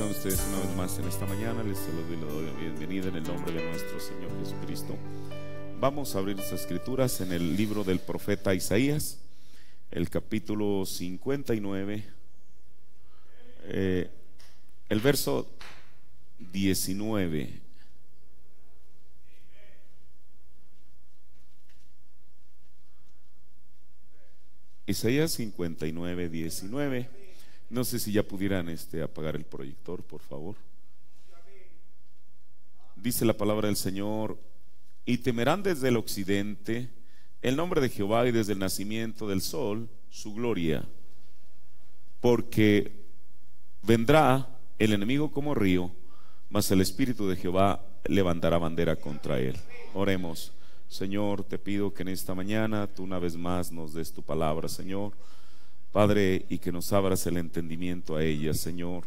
están ustedes una vez más en esta mañana? Les saludo y les doy la bienvenida en el nombre de nuestro Señor Jesucristo. Vamos a abrir estas escrituras en el libro del profeta Isaías, el capítulo 59, el verso 19. Isaías 59, 19. No sé si ya pudieran apagar el proyector, por favor. Dice la palabra del Señor: y temerán desde el occidente el nombre de Jehová, y desde el nacimiento del sol su gloria, porque vendrá el enemigo como río, mas el Espíritu de Jehová levantará bandera contra él. Oremos. Señor, te pido que en esta mañana tú una vez más nos des tu palabra, Señor, Padre, y que nos abras el entendimiento a ella, Señor.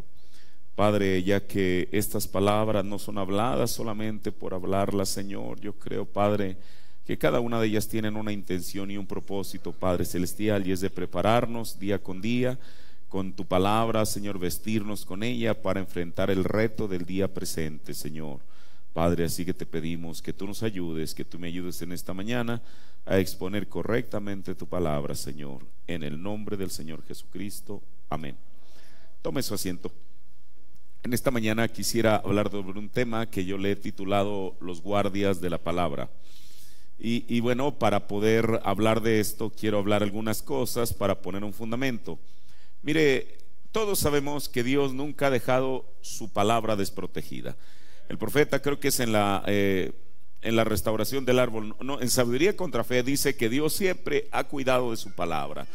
Padre, ya que estas palabras no son habladas solamente por hablarlas, Señor, yo creo, Padre, que cada una de ellas tienen una intención y un propósito, Padre Celestial, y es de prepararnos día con día con tu palabra, Señor, vestirnos con ella para enfrentar el reto del día presente, Señor. Padre, así que te pedimos que tú nos ayudes, que tú me ayudes en esta mañana a exponer correctamente tu palabra, Señor, en el nombre del Señor Jesucristo. Amén. Tome su asiento. En esta mañana quisiera hablar sobre un tema que yo le he titulado Los guardias de la palabra. Y bueno, para poder hablar de esto, quiero hablar algunas cosas para poner un fundamento. Mire, todos sabemos que Dios nunca ha dejado su palabra desprotegida. El profeta, creo que es en la restauración del árbol, no, en Sabiduría contra Fe, dice que Dios siempre ha cuidado de su palabra.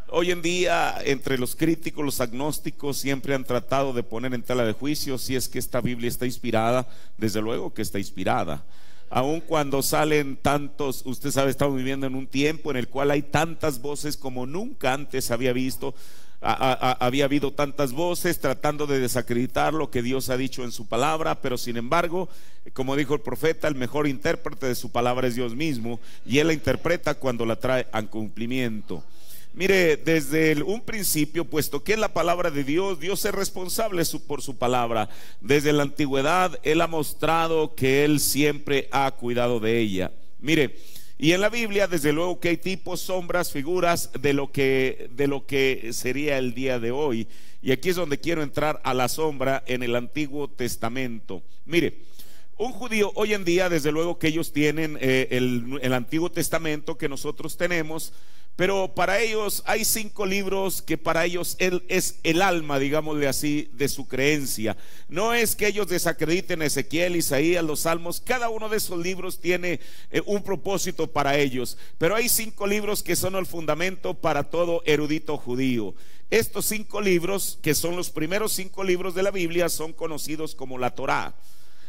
Hoy en día, entre los críticos, los agnósticos siempre han tratado de poner en tela de juicio si es que esta Biblia está inspirada. Desde luego que está inspirada. Aun cuando salen tantos, usted sabe, estamos viviendo en un tiempo en el cual hay tantas voces como nunca antes había visto. Había habido tantas voces tratando de desacreditar lo que Dios ha dicho en su palabra, pero sin embargo, como dijo el profeta, el mejor intérprete de su palabra es Dios mismo, y Él la interpreta cuando la trae a cumplimiento. Mire, desde un principio, puesto que es la palabra de Dios, Dios es responsable por su palabra. Desde la antigüedad Él ha mostrado que Él siempre ha cuidado de ella. Mire, y en la Biblia desde luego que hay tipos, sombras, figuras de lo que sería el día de hoy. Y aquí es donde quiero entrar a la sombra en el Antiguo Testamento. Mire, un judío hoy en día desde luego que ellos tienen el Antiguo Testamento que nosotros tenemos, pero para ellos hay 5 libros que para ellos es el alma, digámosle así, de su creencia. No es que ellos desacrediten Ezequiel, Isaías, los Salmos. Cada uno de esos libros tiene un propósito para ellos, pero hay 5 libros que son el fundamento para todo erudito judío. Estos 5 libros, que son los primeros 5 libros de la Biblia, son conocidos como la Torá.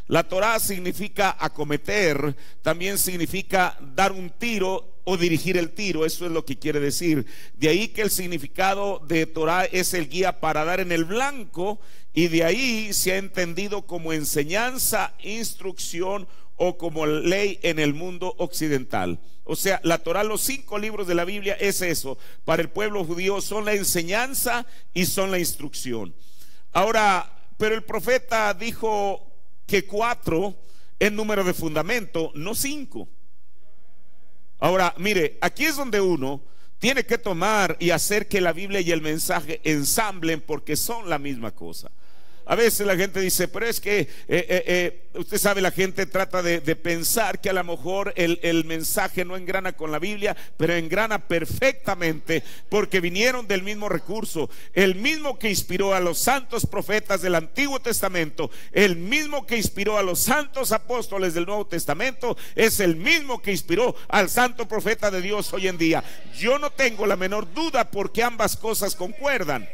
La Torá significa acometer, también significa dar un tiro o dirigir el tiro, eso es lo que quiere decir. De ahí que el significado de Torá es el guía para dar en el blanco, y de ahí se ha entendido como enseñanza, instrucción o como ley en el mundo occidental. O sea, la Torá, los 5 libros de la Biblia es eso. Para el pueblo judío son la enseñanza y son la instrucción. Ahora, pero el profeta dijo que 4 es número de fundamento, no 5. Ahora, mire, aquí es donde uno tiene que tomar y hacer que la Biblia y el mensaje ensamblen, porque son la misma cosa. A veces la gente dice, pero es que usted sabe, la gente trata de pensar que a lo mejor el mensaje no engrana con la Biblia, pero engrana perfectamente, porque vinieron del mismo recurso. El mismo que inspiró a los santos profetas del Antiguo Testamento, el mismo que inspiró a los santos apóstoles del Nuevo Testamento, es el mismo que inspiró al santo profeta de Dios hoy en día. Yo no tengo la menor duda, porque ambas cosas concuerdan.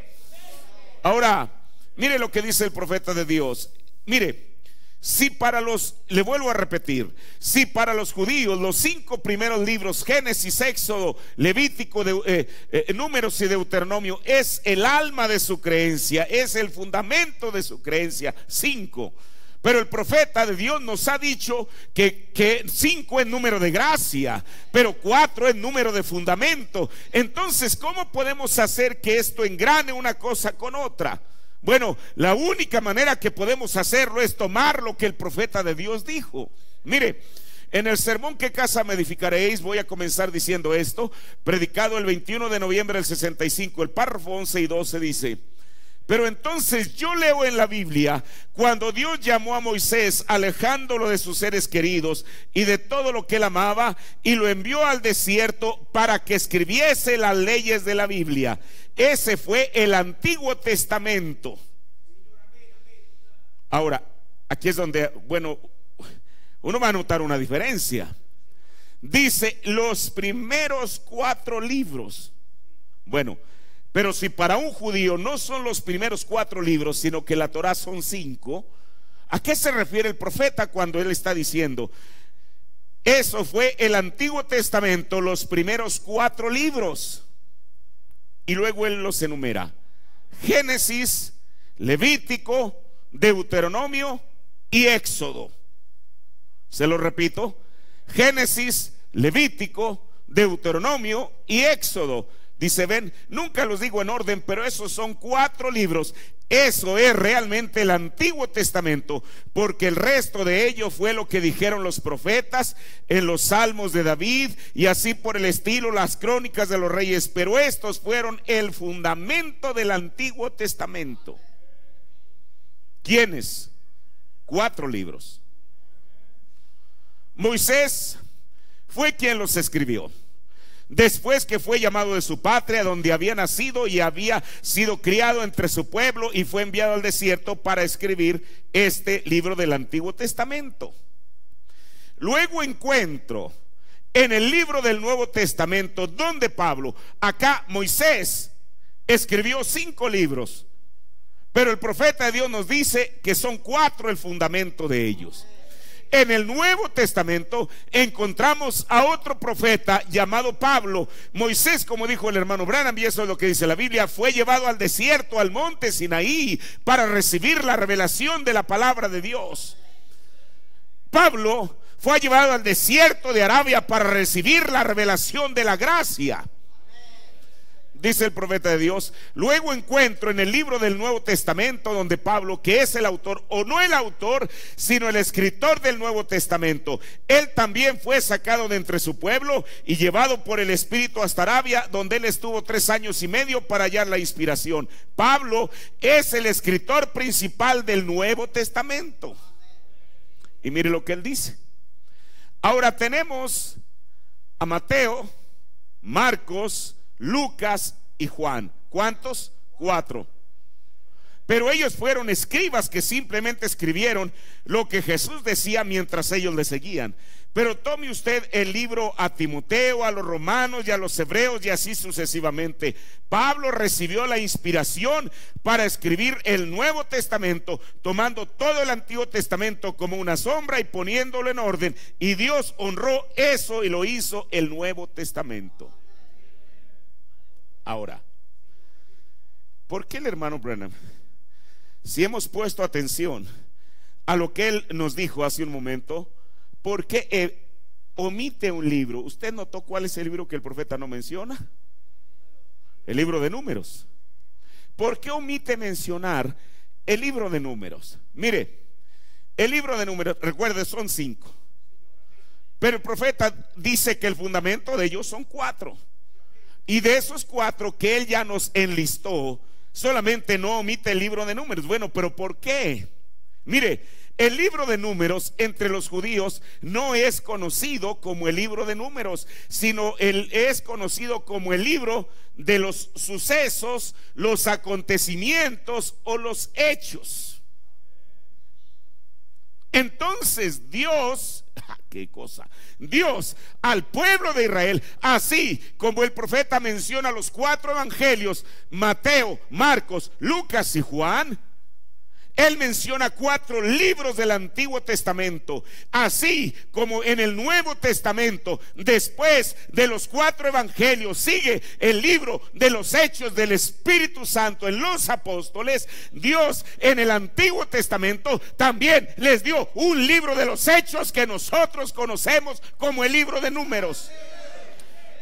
Ahora, mire lo que dice el profeta de Dios. Mire, si para le vuelvo a repetir, si para los judíos los 5 primeros libros, Génesis, Éxodo, Levítico, Números y Deuteronomio, es el alma de su creencia, es el fundamento de su creencia, 5. Pero el profeta de Dios nos ha dicho que 5 es número de gracia, pero 4 es número de fundamento. Entonces, ¿cómo podemos hacer que esto engrane una cosa con otra? Bueno, la única manera que podemos hacerlo es tomar lo que el profeta de Dios dijo. Mire, en el sermón "¿Qué casa me edificaréis?" voy a comenzar diciendo esto, predicado el 21 de noviembre del 65. El párrafo 11 y 12 dice: pero entonces yo leo en la Biblia cuando Dios llamó a Moisés, alejándolo de sus seres queridos y de todo lo que él amaba, y lo envió al desierto para que escribiese las leyes de la Biblia. Ese fue el Antiguo Testamento. Ahora, aquí es donde, bueno, uno va a notar una diferencia. Dice los primeros 4 libros. Bueno, pero si para un judío no son los primeros 4 libros, sino que la Torá son 5, ¿a qué se refiere el profeta cuando él está diciendo eso fue el Antiguo Testamento, los primeros 4 libros? Y luego él los enumera: Génesis, Levítico, Deuteronomio y Éxodo. Se lo repito: Génesis, Levítico, Deuteronomio y Éxodo. Dice, ven, nunca los digo en orden, pero esos son 4 libros. Eso es realmente el Antiguo Testamento, porque el resto de ello fue lo que dijeron los profetas en los salmos de David y así por el estilo, las crónicas de los reyes. Pero estos fueron el fundamento del Antiguo Testamento. ¿Quiénes? 4 libros. Moisés fue quien los escribió. Después que fue llamado de su patria, donde había nacido y había sido criado entre su pueblo, y fue enviado al desierto para escribir este libro del Antiguo Testamento. Luego encuentro en el libro del Nuevo Testamento donde Pablo, acá Moisés escribió 5 libros, pero el profeta de Dios nos dice que son 4 el fundamento de ellos. En el Nuevo Testamento encontramos a otro profeta llamado Pablo. Moisés, como dijo el hermano Branham, y eso es lo que dice la Biblia, fue llevado al desierto, al monte Sinaí, para recibir la revelación de la palabra de Dios. Pablo fue llevado al desierto de Arabia para recibir la revelación de la gracia. Dice el profeta de Dios. Luego encuentro en el libro del Nuevo Testamento donde Pablo, que es el autor, o no el autor, sino el escritor del Nuevo Testamento, él también fue sacado de entre su pueblo y llevado por el Espíritu hasta Arabia, donde él estuvo 3 años y medio para hallar la inspiración. Pablo es el escritor principal del Nuevo Testamento. Y mire lo que él dice. Ahora tenemos a Mateo, Marcos, Lucas y Juan. ¿Cuántos? 4. Pero ellos fueron escribas que simplemente escribieron lo que Jesús decía mientras ellos le seguían. Pero tome usted el libro a Timoteo, a los romanos y a los hebreos y así sucesivamente. Pablo recibió la inspiración para escribir el Nuevo Testamento, tomando todo el Antiguo Testamento como una sombra y poniéndolo en orden. Y Dios honró eso y lo hizo el Nuevo Testamento. Ahora, ¿por qué el hermano Branham, si hemos puesto atención a lo que él nos dijo hace un momento, por qué omite un libro? ¿Usted notó cuál es el libro que el profeta no menciona? El libro de Números. ¿Por qué omite mencionar el libro de Números? Mire, el libro de Números, recuerde, son 5, pero el profeta dice que el fundamento de ellos son 4. Y de esos 4 que él ya nos enlistó, solamente no omite el libro de Números. Bueno, pero ¿por qué? Mire, el libro de Números entre los judíos no es conocido como el libro de Números, sino es conocido como el libro de los sucesos, los acontecimientos o los hechos. Entonces Dios, qué cosa, Dios al pueblo de Israel, así como el profeta menciona los 4 evangelios, Mateo, Marcos, Lucas y Juan, él menciona 4 libros del Antiguo Testamento, así como en el Nuevo Testamento, después de los 4 evangelios, sigue el libro de los hechos del Espíritu Santo en los apóstoles. Dios en el Antiguo Testamento también les dio un libro de los hechos que nosotros conocemos como el libro de Números.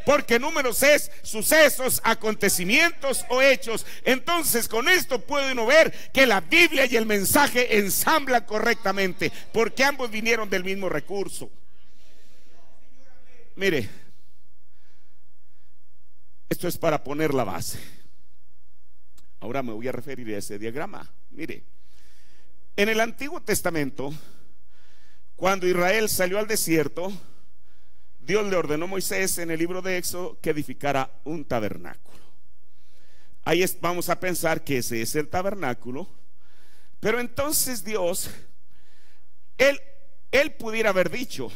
porque números es sucesos, acontecimientos o hechos. Entonces con esto puede uno ver que la Biblia y el mensaje ensamblan correctamente, porque ambos vinieron del mismo recurso. Mire, esto es para poner la base. Ahora me voy a referir a ese diagrama. Mire, en el Antiguo Testamento, cuando Israel salió al desierto, Dios le ordenó a Moisés en el libro de Éxodo que edificara un tabernáculo. Ahí vamos a pensar que ese es el tabernáculo. Pero entonces Dios, él pudiera haber dicho: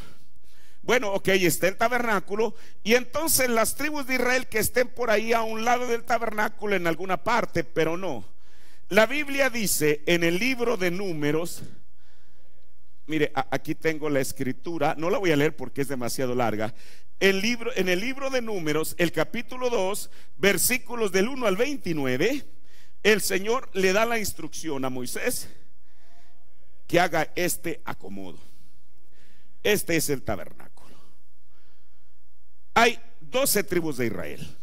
bueno, ok, está el tabernáculo, y entonces las tribus de Israel que estén por ahí a un lado del tabernáculo en alguna parte. Pero no, la Biblia dice en el libro de Números, mire, aquí tengo la escritura, no la voy a leer porque es demasiado larga. En el libro de Números, el capítulo 2, versículos del 1 al 29, el Señor le da la instrucción a Moisés que haga este acomodo. Este es el tabernáculo. Hay 12 tribus de Israel.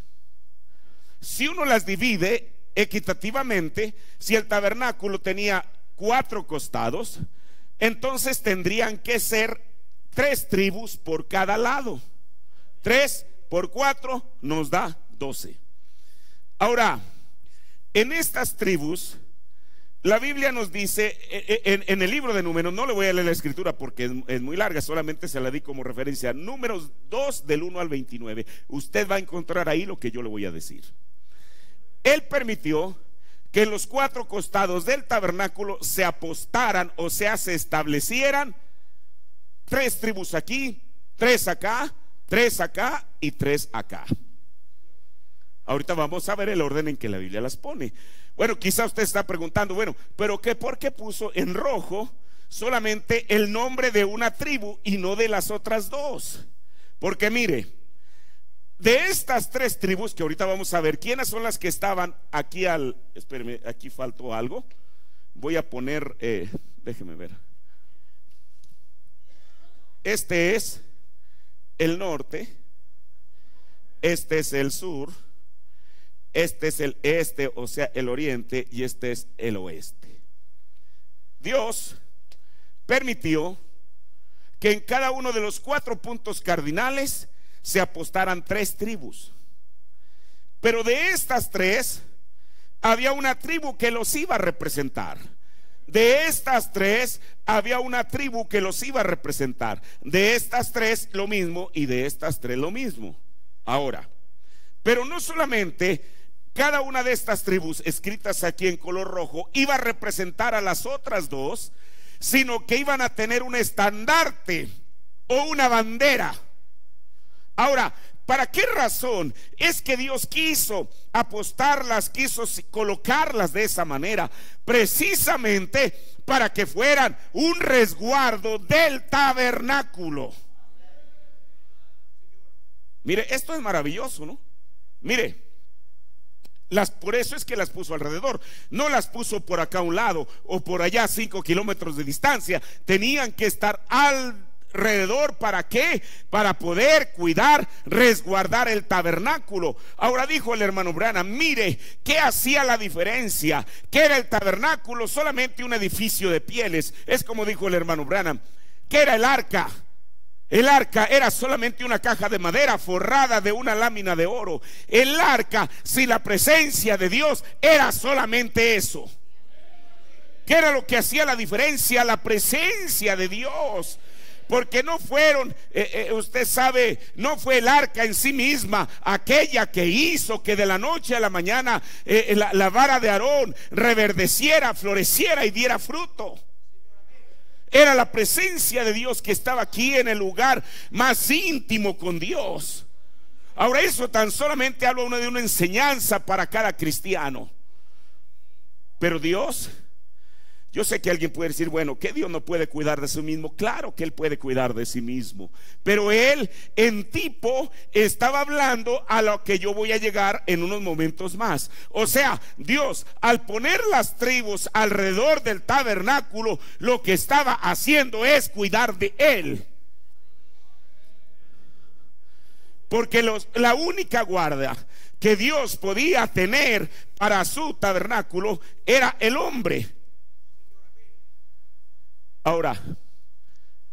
Si uno las divide equitativamente, si el tabernáculo tenía 4 costados, entonces tendrían que ser 3 tribus por cada lado. 3 por 4 nos da 12. Ahora, en estas tribus, la Biblia nos dice en el libro de Números, no le voy a leer la escritura porque es muy larga, solamente se la di como referencia. Números 2 del 1 al 29. Usted va a encontrar ahí lo que yo le voy a decir. Él permitió que en los 4 costados del tabernáculo se apostaran, o sea, se establecieran 3 tribus aquí, 3 acá, 3 acá y 3 acá. Ahorita vamos a ver el orden en que la Biblia las pone. Bueno, quizá usted está preguntando, bueno, pero ¿por qué puso en rojo solamente el nombre de una tribu y no de las otras 2? Porque mire, de estas 3 tribus que ahorita vamos a ver, ¿quiénes son las que estaban aquí espéreme, aquí faltó algo. Voy a poner, déjeme ver. Este es el norte, este es el sur, este es el este, o sea, el oriente, y este es el oeste. Dios permitió que en cada uno de los 4 puntos cardinales se apostaran 3 tribus. Pero de estas 3 había una tribu que los iba a representar. De estas 3 había una tribu que los iba a representar. De estas 3 lo mismo, y de estas 3 lo mismo. Ahora, pero no solamente cada una de estas tribus escritas aquí en color rojo iba a representar a las otras 2, sino que iban a tener un estandarte o una bandera. Ahora, ¿para qué razón es que Dios quiso apostarlas, quiso colocarlas de esa manera? Precisamente para que fueran un resguardo del tabernáculo. Mire, esto es maravilloso, ¿no? Mire, por eso es que las puso alrededor. No las puso por acá a un lado o por allá 5 kilómetros de distancia. Tenían que estar alrededor. ¿Para qué? Para poder cuidar, resguardar el tabernáculo. Ahora dijo el hermano Branham, mire, ¿qué hacía la diferencia? ¿Qué era el tabernáculo? Solamente un edificio de pieles. Es como dijo el hermano Branham. ¿Qué era el arca? El arca era solamente una caja de madera forrada de una lámina de oro. El arca, sin la presencia de Dios, era solamente eso. ¿Qué era lo que hacía la diferencia? La presencia de Dios. Porque no fueron, usted sabe, no fue el arca en sí misma aquella que hizo que de la noche a la mañana la vara de Aarón reverdeciera, floreciera y diera fruto. Era la presencia de Dios que estaba aquí en el lugar más íntimo con Dios. Ahora, eso tan solamente habla de una enseñanza para cada cristiano. Pero Dios, yo sé que alguien puede decir, bueno, que Dios no puede cuidar de sí mismo. Claro que Él puede cuidar de sí mismo, pero Él en tipo estaba hablando a lo que yo voy a llegar en unos momentos más. O sea, Dios al poner las tribus alrededor del tabernáculo, lo que estaba haciendo es cuidar de Él. porque la única guarda que Dios podía tener para su tabernáculo era el hombre. Ahora,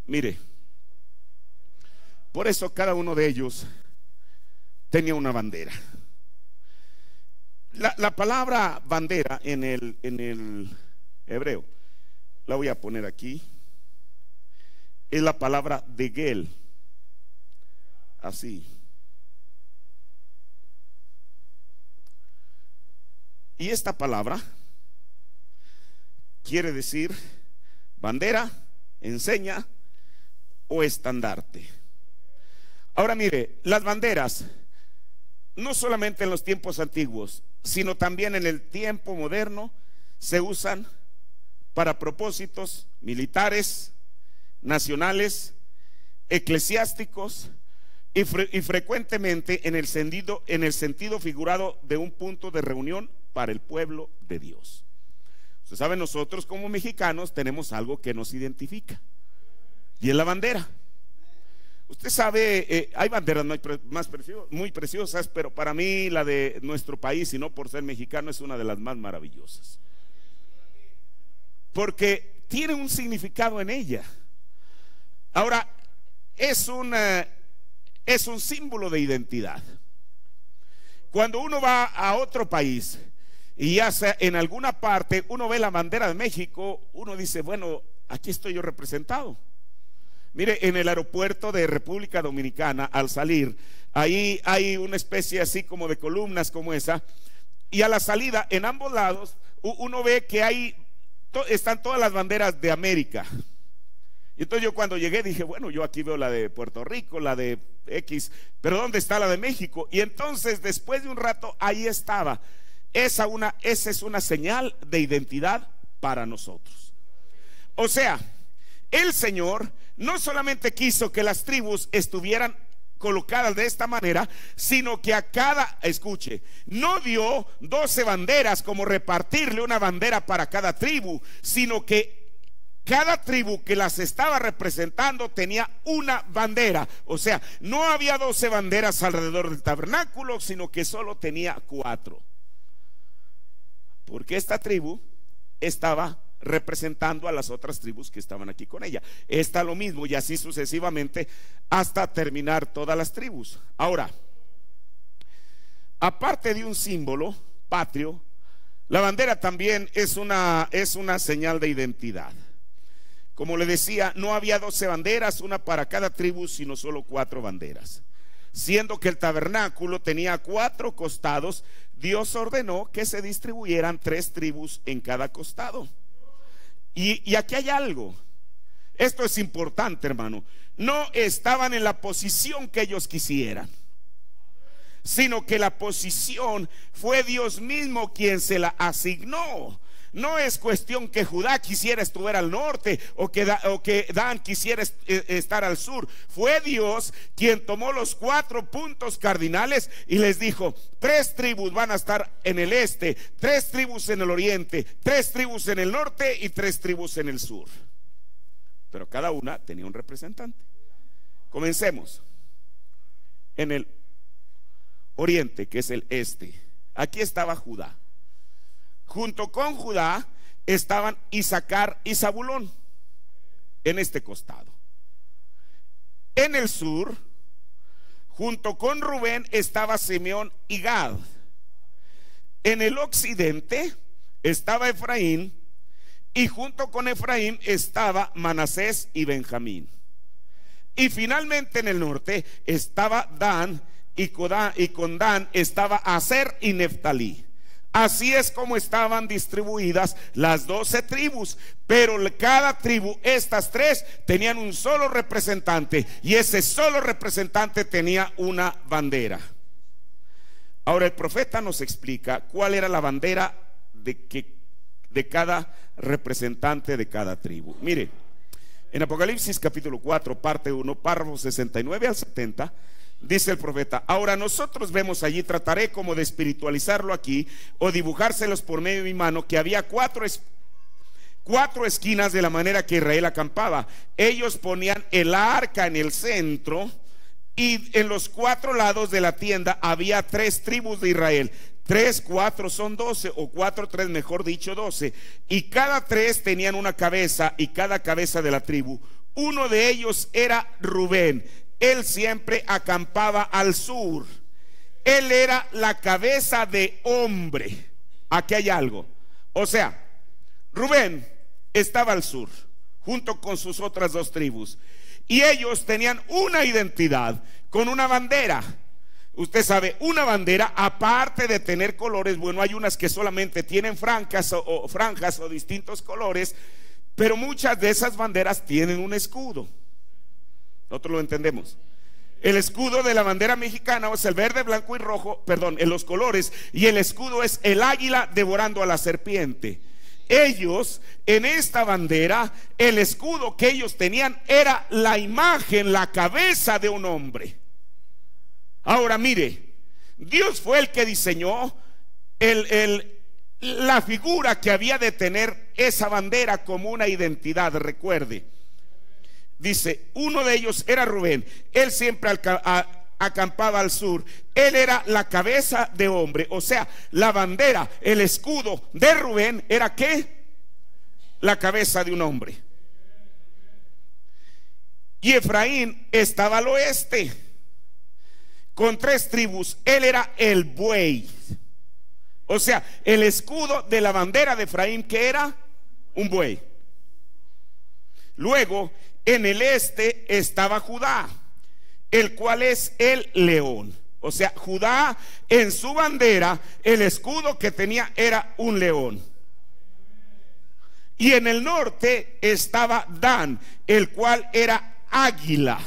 mire, por eso cada uno de ellos tenía una bandera. La palabra bandera en el hebreo, la voy a poner aquí, es la palabra degel, así. Y esta palabra quiere decir bandera, enseña o estandarte. Ahora mire, las banderas no solamente en los tiempos antiguos, sino también en el tiempo moderno se usan para propósitos militares, nacionales, eclesiásticos y frecuentemente en el sentido figurado de un punto de reunión para el pueblo de Dios. Usted sabe, nosotros como mexicanos tenemos algo que nos identifica y es la bandera. Usted sabe, hay banderas muy preciosas, pero para mí la de nuestro país, y no por ser mexicano, es una de las más maravillosas, porque tiene un significado en ella. Ahora, es un símbolo de identidad. Cuando uno va a otro país y ya sea en alguna parte uno ve la bandera de México, uno dice, bueno, aquí estoy yo representado. Mire, en el aeropuerto de República Dominicana, al salir, ahí hay una especie así como de columnas como esa, y a la salida en ambos lados uno ve que están todas las banderas de América. Y entonces yo cuando llegué dije, bueno, yo aquí veo la de Puerto Rico, la de X, pero ¿dónde está la de México? Y entonces después de un rato ahí estaba. Esa es una señal de identidad para nosotros. O sea, el Señor no solamente quiso que las tribus estuvieran colocadas de esta manera, sino que escuche, no dio 12 banderas como repartirle una bandera para cada tribu, sino que cada tribu que las estaba representando tenía una bandera. O sea, no había 12 banderas alrededor del tabernáculo, sino que solo tenía 4, porque esta tribu estaba representando a las otras tribus que estaban aquí con ella. Esta lo mismo, y así sucesivamente hasta terminar todas las tribus. Ahora, aparte de un símbolo patrio, la bandera también es una señal de identidad. Como le decía, no había 12 banderas, una para cada tribu, sino solo 4 banderas. Siendo que el tabernáculo tenía 4 costados, Dios ordenó que se distribuyeran 3 tribus en cada costado. Y aquí hay algo, esto es importante, hermano. No estaban en la posición que ellos quisieran, sino que la posición fue Dios mismo quien se la asignó. No es cuestión que Judá quisiera estar al norte o que Dan quisiera estar al sur. Fue Dios quien tomó los 4 puntos cardinales y les dijo: 3 tribus van a estar en el este, 3 tribus en el oriente, 3 tribus en el norte y 3 tribus en el sur. Pero cada una tenía un representante. Comencemos en el oriente, que es el este. Aquí estaba Judá. Junto con Judá estaban Isaacar y Zabulón en este costado. En el sur, junto con Rubén, estaba Simeón y Gad. En el occidente estaba Efraín, y junto con Efraín estaba Manasés y Benjamín. Y finalmente en el norte estaba Dan, y con Dan estaba Aser y Neftalí. Así es como estaban distribuidas las 12 tribus, pero cada tribu, estas 3, tenían un solo representante, y ese solo representante tenía una bandera. Ahora el profeta nos explica cuál era la bandera de cada representante de cada tribu. Mire, en Apocalipsis capítulo 4, parte 1, párrafos 69 al 70, dice el profeta: ahora nosotros vemos allí, trataré como de espiritualizarlo aquí o dibujárselos por medio de mi mano, que había 4 esquinas de la manera que Israel acampaba. Ellos ponían el arca en el centro Y en los 4 lados de la tienda había 3 tribus de Israel. 3, 4 son 12, o 4, 3 mejor dicho 12. Y cada 3 tenían una cabeza, y cada cabeza de la tribu. Uno de ellos era Rubén. Él siempre acampaba al sur. Él era la cabeza de hombre. Aquí hay algo. O sea, Rubén estaba al sur, junto con sus otras 2 tribus. Y ellos tenían una identidad, con una bandera. Usted sabe, una bandera, aparte de tener colores, bueno, hay unas que solamente tienen franjas o distintos colores, pero muchas de esas banderas tienen un escudo. Nosotros lo entendemos. El escudo de la bandera mexicana es el verde, blanco y rojo, perdón, en los colores, y el escudo es el águila devorando a la serpiente. Ellos, en esta bandera, el escudo que ellos tenían era la imagen, la cabeza de un hombre. Ahora mire, Dios fue el que diseñó la figura que había de tener esa bandera como una identidad. Recuerde, dice, uno de ellos era Rubén. Él siempre acampaba al sur. Él era la cabeza de hombre. O sea, la bandera, el escudo de Rubén era ¿qué? La cabeza de un hombre. Y Efraín estaba al oeste, con 3 tribus. Él era el buey. O sea, el escudo de la bandera de Efraín, que era un buey. Luego, en el este estaba Judá, el cual es el león. O sea, Judá, en su bandera, el escudo que tenía era un león. Y en el norte estaba Dan, el cual era águila.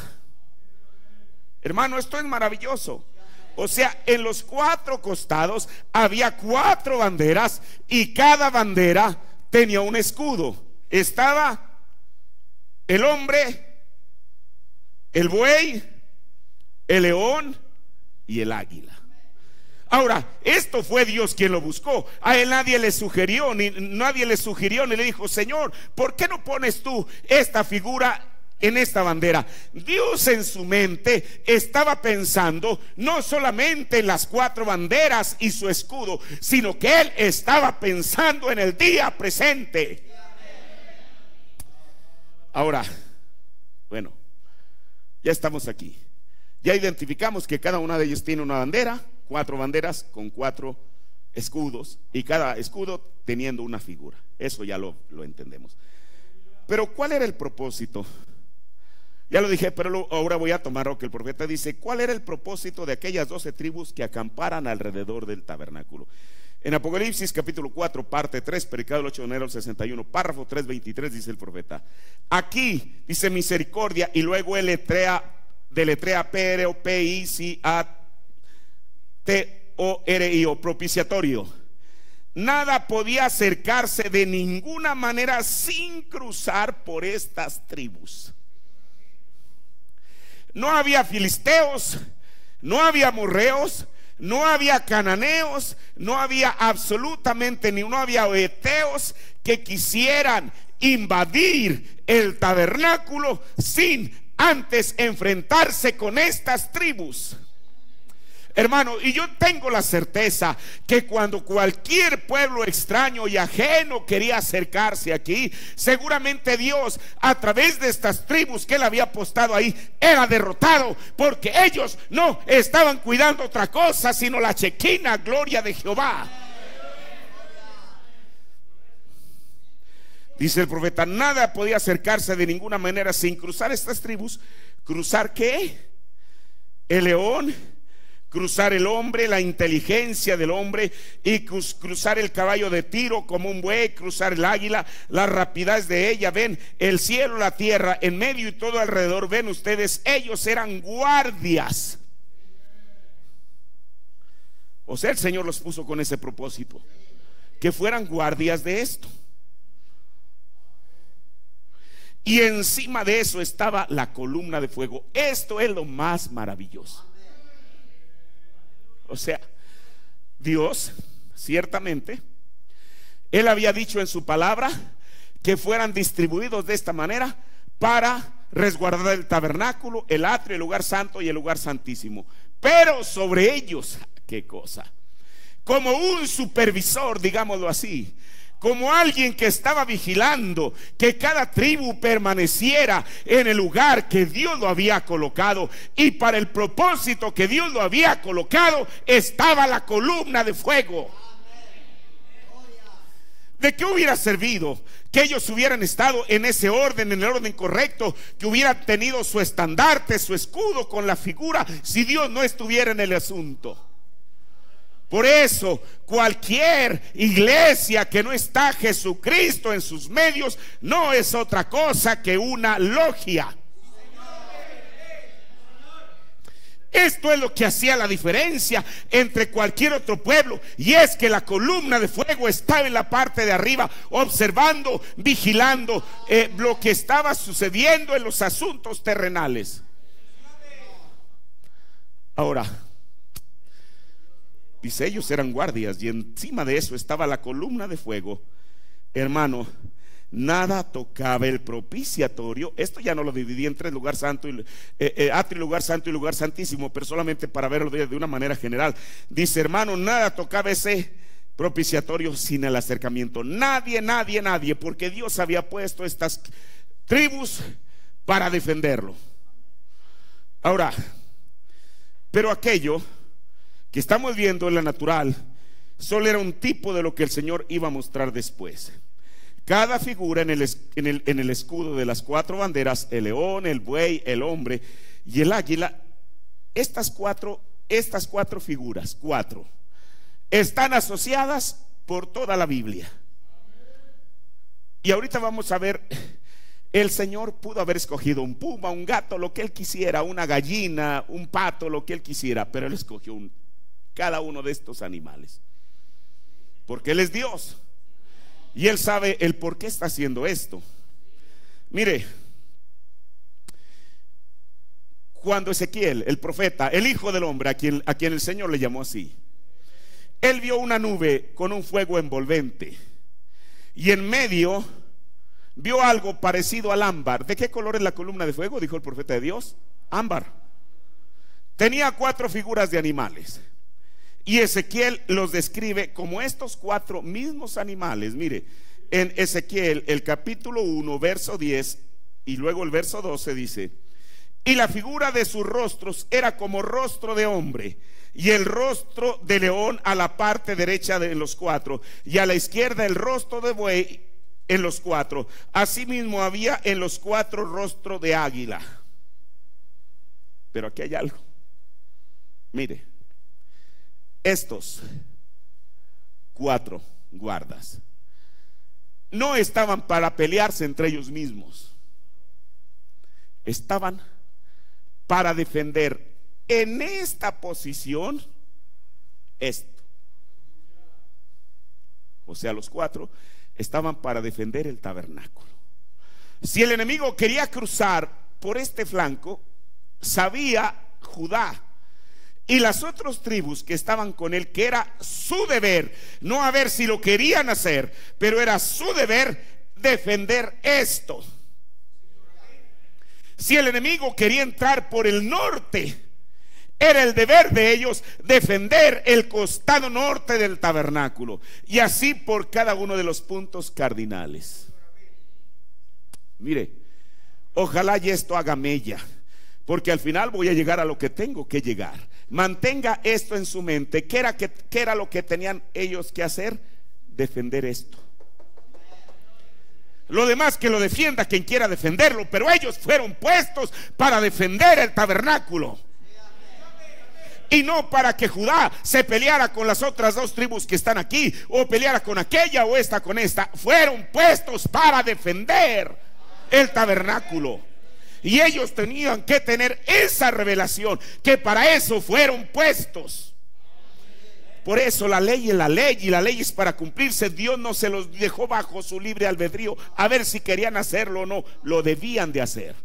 Hermano, esto es maravilloso. O sea, en los 4 costados había 4 banderas, y cada bandera tenía un escudo. Estaba el hombre, el buey, el león y el águila. Ahora, esto fue Dios quien lo buscó. A él nadie le sugirió, ni le dijo: Señor, ¿por qué no pones tú esta figura en esta bandera? Dios en su mente estaba pensando no solamente en las 4 banderas y su escudo, sino que él estaba pensando en el día presente. Ahora, bueno, ya estamos aquí. Ya identificamos que cada una de ellos tiene una bandera, 4 banderas con 4 escudos, y cada escudo teniendo una figura. Eso ya lo entendemos. Pero ¿cuál era el propósito? Ya lo dije, pero ahora voy a tomar lo que el profeta dice. ¿Cuál era el propósito de aquellas 12 tribus que acamparan alrededor del tabernáculo? En Apocalipsis capítulo 4, parte 3, predicado el 8 de enero del 61, párrafo 3:23, dice el profeta. Aquí dice misericordia, y luego él deletrea P-R-O-P-I-C-A-T-O-R-I-O, propiciatorio. Nada podía acercarse de ninguna manera sin cruzar por estas tribus. No había filisteos, no había amorreos, no había cananeos, no había absolutamente no había heteos que quisieran invadir el tabernáculo sin antes enfrentarse con estas tribus. Hermano, y yo tengo la certeza que cuando cualquier pueblo extraño y ajeno quería acercarse aquí, seguramente Dios, a través de estas tribus que él había apostado ahí, era derrotado, porque ellos no estaban cuidando otra cosa sino la chequina gloria de Jehová. Dice el profeta: nada podía acercarse de ninguna manera sin cruzar estas tribus. ¿Cruzar qué? El león, cruzar el hombre, la inteligencia del hombre, y cruzar el caballo de Tiro como un buey, cruzar el águila, la rapidez de ella. Ven el cielo, la tierra, en medio y todo alrededor. Ven ustedes, ellos eran guardias. O sea, el Señor los puso con ese propósito, que fueran guardias de esto. Y encima de eso estaba la columna de fuego. Esto es lo más maravilloso. O sea, Dios, ciertamente, él había dicho en su palabra que fueran distribuidos de esta manera para resguardar el tabernáculo, el atrio, el lugar santo y el lugar santísimo. Pero sobre ellos, qué cosa, como un supervisor, digámoslo así, como alguien que estaba vigilando que cada tribu permaneciera en el lugar que Dios lo había colocado, y para el propósito que Dios lo había colocado estaba la columna de fuego. ¿De qué hubiera servido que ellos hubieran estado en ese orden, en el orden correcto, que hubieran tenido su estandarte, su escudo con la figura, si Dios no estuviera en el asunto? Por eso, cualquier iglesia que no está Jesucristo en sus medios no es otra cosa que una logia. Esto es lo que hacía la diferencia entre cualquier otro pueblo, y es que la columna de fuego estaba en la parte de arriba, observando, vigilando lo que estaba sucediendo en los asuntos terrenales. Ahora, dice, ellos eran guardias y encima de eso estaba la columna de fuego. Hermano, nada tocaba el propiciatorio. Esto ya no lo dividí entre lugar santo y atrio, lugar santo y lugar santísimo, pero solamente para verlo de una manera general. Dice, hermano, nada tocaba ese propiciatorio sin el acercamiento. Nadie, porque Dios había puesto estas tribus para defenderlo. Ahora, pero aquello que estamos viendo en la natural solo era un tipo de lo que el Señor iba a mostrar después. Cada figura en el escudo de las 4 banderas, el león, el buey, el hombre y el águila, estas cuatro figuras, están asociadas por toda la Biblia. Y ahorita vamos a ver, el Señor pudo haber escogido un puma, un gato, lo que Él quisiera, una gallina, un pato, lo que Él quisiera, pero Él escogió cada uno de estos animales, porque Él es Dios y Él sabe el por qué está haciendo esto. Mire, cuando Ezequiel, el profeta, el hijo del hombre, a quien el Señor le llamó así, él vio una nube con un fuego envolvente y en medio vio algo parecido al ámbar. ¿De qué color es la columna de fuego?, dijo el profeta de Dios. Ámbar. Tenía 4 figuras de animales, y Ezequiel los describe como estos 4 mismos animales. Mire, en Ezequiel el capítulo 1 verso 10 y luego el verso 12 dice: y la figura de sus rostros era como rostro de hombre, y el rostro de león a la parte derecha de los 4, y a la izquierda el rostro de buey en los 4. Asimismo había en los 4 rostro de águila. Pero aquí hay algo. Mire, estos 4 guardas no estaban para pelearse entre ellos mismos, estaban para defender en esta posición esto. O sea, los 4 estaban para defender el tabernáculo. Si el enemigo quería cruzar por este flanco, sabía Judá y las otras tribus que estaban con él que era su deber, no a ver si lo querían hacer, pero era su deber defender esto. Si el enemigo quería entrar por el norte, era el deber de ellos defender el costado norte del tabernáculo, y así por cada uno de los puntos cardinales. Mire, ojalá y esto haga mella, porque al final voy a llegar a lo que tengo que llegar. Mantenga esto en su mente. ¿Qué era lo que tenían ellos que hacer? Defender esto. Lo demás que lo defienda quien quiera defenderlo, pero ellos fueron puestos para defender el tabernáculo, y no para que Judá se peleara con las otras 2 tribus que están aquí, o peleara con aquella o esta con esta. Fueron puestos para defender el tabernáculo, y ellos tenían que tener esa revelación, que para eso fueron puestos. Por eso la ley es la ley, y la ley es para cumplirse. Dios no se los dejó bajo su libre albedrío a ver si querían hacerlo o no, lo debían de hacer.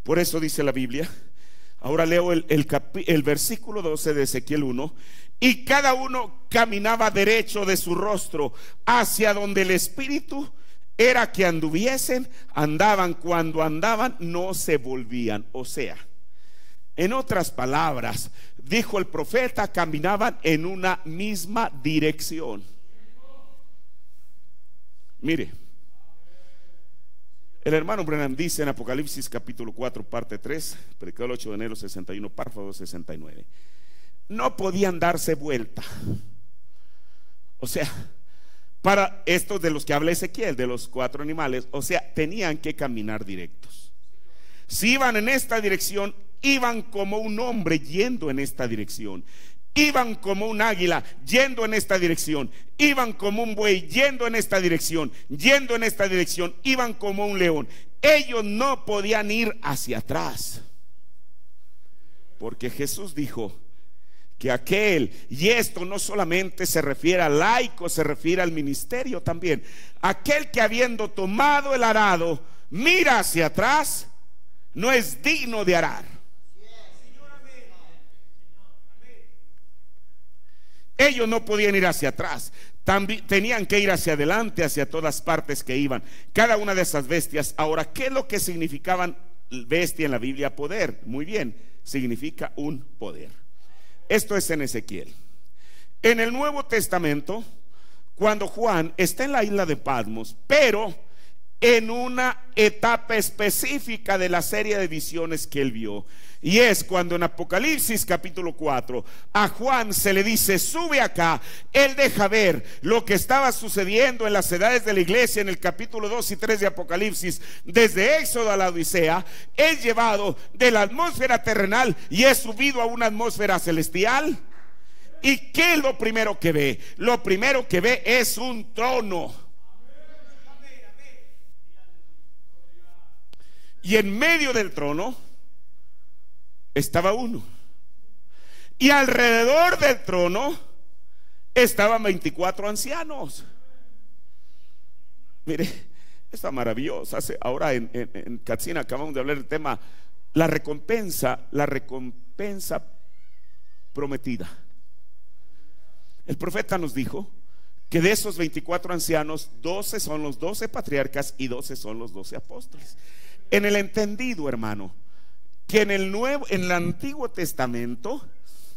Por eso dice la Biblia, ahora leo el versículo 12 de Ezequiel 1: y cada uno caminaba derecho de su rostro hacia donde el Espíritu era que andaban, cuando andaban no se volvían. O sea, en otras palabras, dijo el profeta, caminaban en una misma dirección. Mire, el hermano Branham dice en Apocalipsis capítulo 4 parte 3, predicado el 8 de enero 61, párrafo 69, no podían darse vuelta. O sea, para estos de los que habla Ezequiel, de los 4 animales, o sea, tenían que caminar directos. Si iban en esta dirección, iban como un hombre yendo en esta dirección. Iban como un águila yendo en esta dirección. Iban como un buey yendo en esta dirección. Yendo en esta dirección. Iban como un león. Ellos no podían ir hacia atrás, porque Jesús dijo que aquel, y esto no solamente se refiere al laico, se refiere al ministerio también, aquel que habiendo tomado el arado mira hacia atrás, no es digno de arar. Ellos no podían ir hacia atrás, también tenían que ir hacia adelante, hacia todas partes que iban. Cada una de esas bestias. Ahora, ¿qué es lo que significaban bestia en la Biblia? Poder. Muy bien, significa un poder. Esto es en Ezequiel. En el Nuevo Testamento, cuando Juan está en la isla de Patmos, pero en una etapa específica de la serie de visiones que él vio, y es cuando en Apocalipsis capítulo 4 a Juan se le dice: sube acá. Él deja ver lo que estaba sucediendo en las edades de la iglesia en el capítulo 2 y 3 de Apocalipsis, desde Éxodo a la Odisea. Es llevado de la atmósfera terrenal y es subido a una atmósfera celestial. ¿Y qué es lo primero que ve? Lo primero que ve es un trono. Y en medio del trono estaba uno, y alrededor del trono estaban 24 ancianos. Mire, está maravilloso. Ahora en Katsina acabamos de hablar del tema la recompensa prometida. El profeta nos dijo que de esos 24 ancianos, 12 son los 12 patriarcas y 12 son los 12 apóstoles. En el entendido, hermano, que en el Antiguo Testamento,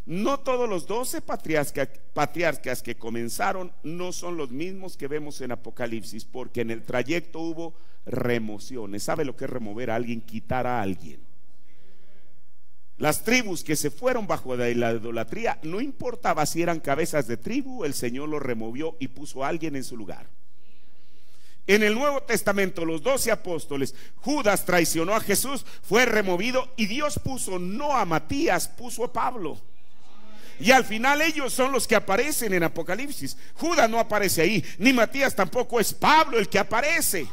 no todos los 12 patriarcas que comenzaron no son los mismos que vemos en Apocalipsis, porque en el trayecto hubo remociones. ¿Sabe lo que es remover a alguien? Quitar a alguien. Las tribus que se fueron bajo la idolatría, no importaba si eran cabezas de tribu, el Señor los removió y puso a alguien en su lugar. En el Nuevo Testamento, los 12 apóstoles, Judas traicionó a Jesús, fue removido, y Dios puso no a Matías, puso a Pablo. Y al final ellos son los que aparecen en Apocalipsis. Judas no aparece ahí, ni Matías tampoco, es Pablo el que aparece.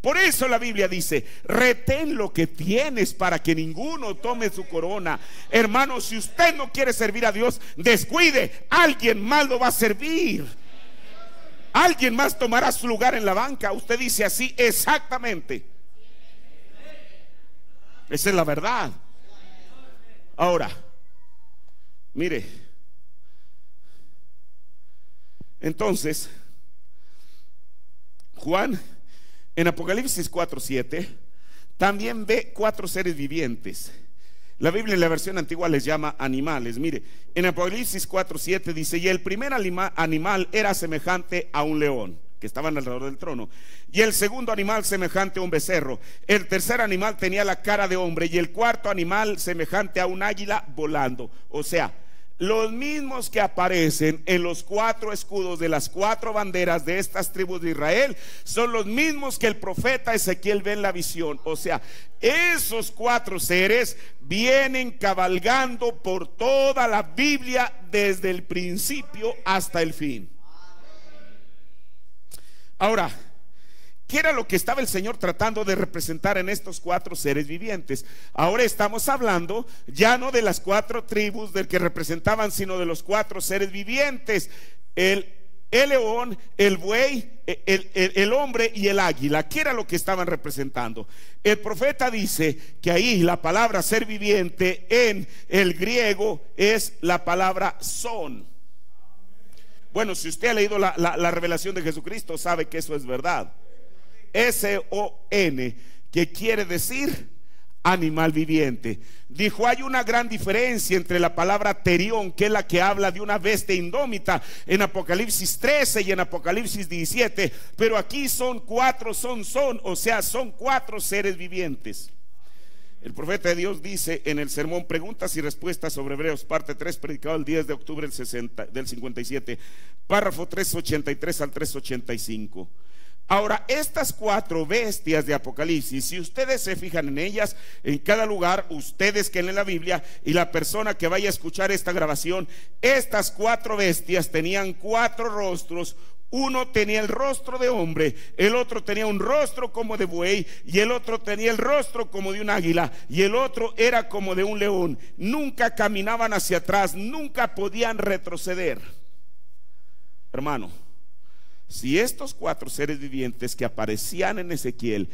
Por eso la Biblia dice: retén lo que tienes para que ninguno tome su corona. Hermano, si usted no quiere servir a Dios, descuide, alguien más lo va a servir. Alguien más tomará su lugar en la banca. Usted dice así, exactamente. Esa es la verdad. Ahora, mire, entonces Juan en Apocalipsis 4:7 también ve 4 seres vivientes. La Biblia en la versión antigua les llama animales. Mire, en Apocalipsis 4:7 dice: y el primer animal era semejante a un león, que estaban alrededor del trono, y el segundo animal semejante a un becerro, el tercer animal tenía la cara de hombre, y el cuarto animal semejante a un águila volando. O sea, los mismos que aparecen en los 4 escudos de las 4 banderas de estas tribus de Israel son los mismos que el profeta Ezequiel ve en la visión. O sea, esos 4 seres vienen cabalgando por toda la Biblia desde el principio hasta el fin. Ahora, ¿qué era lo que estaba el Señor tratando de representar en estos 4 seres vivientes? Ahora estamos hablando ya no de las 4 tribus del que representaban, sino de los 4 seres vivientes: el león, el buey, el hombre y el águila. ¿Qué era lo que estaban representando? El profeta dice que ahí la palabra ser viviente en el griego es la palabra son. Bueno, si usted ha leído la revelación de Jesucristo, sabe que eso es verdad. S-O-N, que quiere decir animal viviente. Dijo, hay una gran diferencia entre la palabra terión, que es la que habla de una bestia indómita en Apocalipsis 13 y en Apocalipsis 17, pero aquí son cuatro, o sea, son cuatro seres vivientes. El profeta de Dios dice en el sermón Preguntas y Respuestas sobre Hebreos, parte 3, predicado el 10 de octubre del 57, párrafo 383 al 385. Ahora, estas cuatro bestias de Apocalipsis, si ustedes se fijan en ellas, en cada lugar, ustedes que leen la Biblia y la persona que vaya a escuchar esta grabación, estas cuatro bestias tenían cuatro rostros. Uno tenía el rostro de hombre, el otro tenía un rostro como de buey, y el otro tenía el rostro como de un águila, y el otro era como de un león. Nunca caminaban hacia atrás, nunca podían retroceder. Hermano, si estos cuatro seres vivientes que aparecían en Ezequiel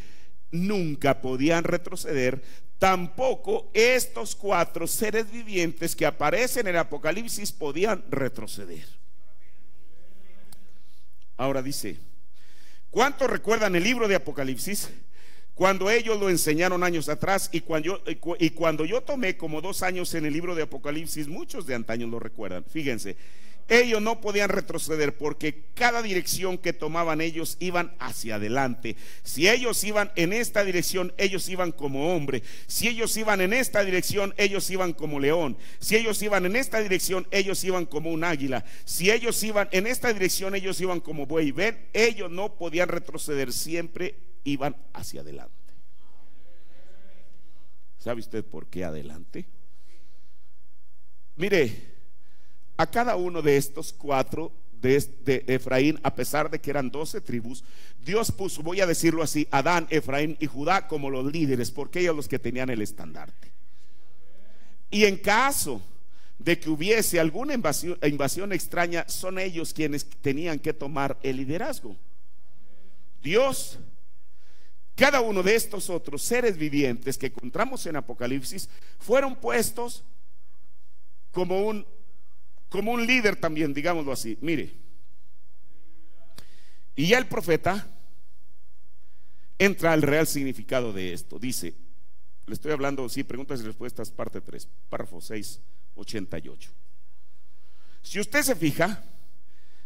nunca podían retroceder, tampoco estos cuatro seres vivientes que aparecen en Apocalipsis podían retroceder. Ahora dice, ¿cuántos recuerdan el libro de Apocalipsis? Cuando ellos lo enseñaron años atrás, y cuando yo tomé como 2 años en el libro de Apocalipsis, muchos de antaño lo recuerdan. Fíjense, ellos no podían retroceder porque cada dirección que tomaban ellos iban hacia adelante. Si ellos iban en esta dirección, ellos iban como hombre. Si ellos iban en esta dirección, ellos iban como león. Si ellos iban en esta dirección, ellos iban como un águila. Si ellos iban en esta dirección, ellos iban como buey. Ven, ellos no podían retroceder, siempre iban hacia adelante. ¿Sabe usted por qué adelante? Mire, a cada uno de estos cuatro de Efraín, a pesar de que eran 12 tribus, Dios puso, voy a decirlo así, Adán, Efraín y Judá como los líderes, porque ellos los que tenían el estandarte. Y en caso de que hubiese alguna invasión extraña, son ellos quienes tenían que tomar el liderazgo. Dios, cada uno de estos otros seres vivientes que encontramos en Apocalipsis, fueron puestos como un líder también, digámoslo así. Mire, y ya el profeta entra al real significado de esto. Dice, le estoy hablando, sí, preguntas y respuestas, parte 3, párrafo 6, 88. Si usted se fija,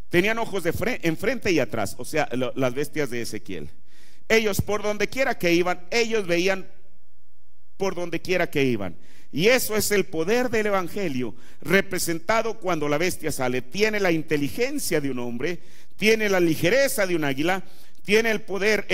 tenían ojos enfrente y atrás, o sea, las bestias de Ezequiel. Ellos por donde quiera que iban, ellos veían por donde quiera que iban. Y eso es el poder del evangelio representado cuando la bestia sale. Tiene la inteligencia de un hombre, tiene la ligereza de un águila, tiene el poder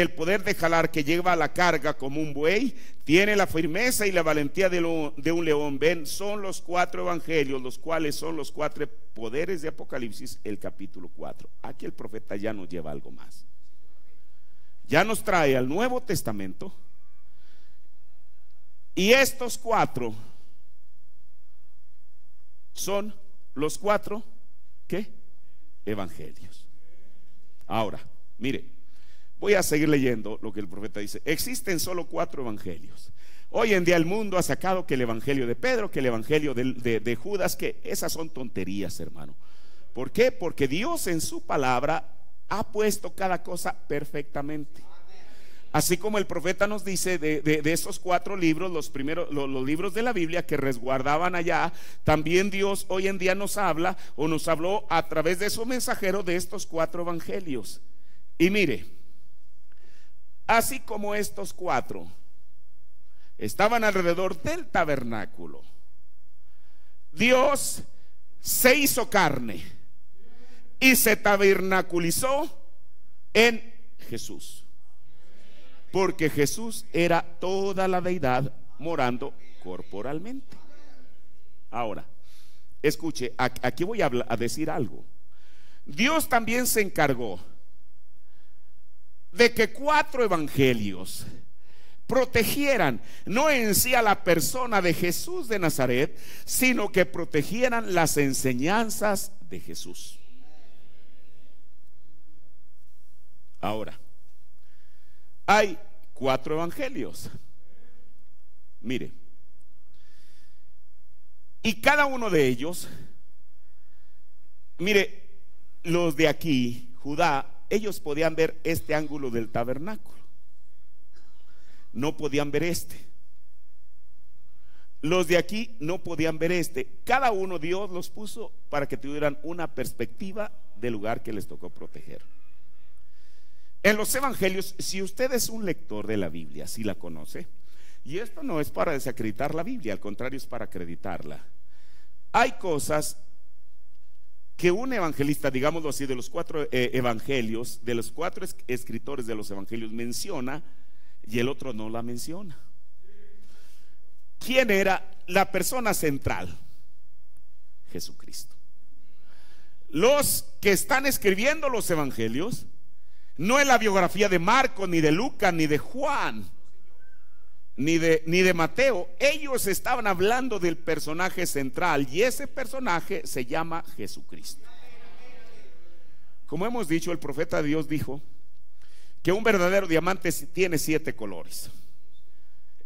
de jalar que lleva la carga como un buey, tiene la firmeza y la valentía de un león. Ven, son los 4 evangelios, los cuales son los 4 poderes de Apocalipsis, el capítulo 4. Aquí el profeta ya nos lleva algo más. Ya nos trae al Nuevo Testamento. Y estos 4 son los 4 ¿qué? Evangelios. Ahora, mire, voy a seguir leyendo lo que el profeta dice. Existen solo 4 evangelios. Hoy en día el mundo ha sacado que el evangelio de Pedro, que el evangelio de Judas, que esas son tonterías, hermano. ¿Por qué? Porque Dios en su palabra ha puesto cada cosa perfectamente. Así como el profeta nos dice de esos 4 libros, los libros de la Biblia que resguardaban allá, también Dios hoy en día nos habla o nos habló a través de su mensajero de estos 4 evangelios. Y mire, así como estos 4 estaban alrededor del tabernáculo, Dios se hizo carne y se tabernaculizó en Jesús. Porque Jesús era toda la deidad morando corporalmente. Ahora, escuche, aquí voy a decir algo. Dios también se encargó de que 4 evangelios protegieran no en sí a la persona de Jesús de Nazaret, sino que protegieran las enseñanzas de Jesús. Ahora, hay 4 evangelios. Mire, y cada uno de ellos, mire, los de aquí, Judá, ellos podían ver este ángulo del tabernáculo, no podían ver este. Los de aquí no podían ver este. Cada uno Dios los puso para que tuvieran una perspectiva del lugar que les tocó proteger. En los evangelios, si usted es un lector de la Biblia, si la conoce, y esto no es para desacreditar la Biblia, al contrario, es para acreditarla. Hay cosas que un evangelista, digámoslo así, de los 4 evangelios, de los 4 escritores de los evangelios menciona y el otro no la menciona. ¿Quién era la persona central? Jesucristo. Los que están escribiendo los evangelios, no es la biografía de Marcos, ni de Lucas, ni de Juan, ni de Mateo. Ellos estaban hablando del personaje central, y ese personaje se llama Jesucristo. Como hemos dicho, el profeta de Dios dijo que un verdadero diamante tiene 7 colores.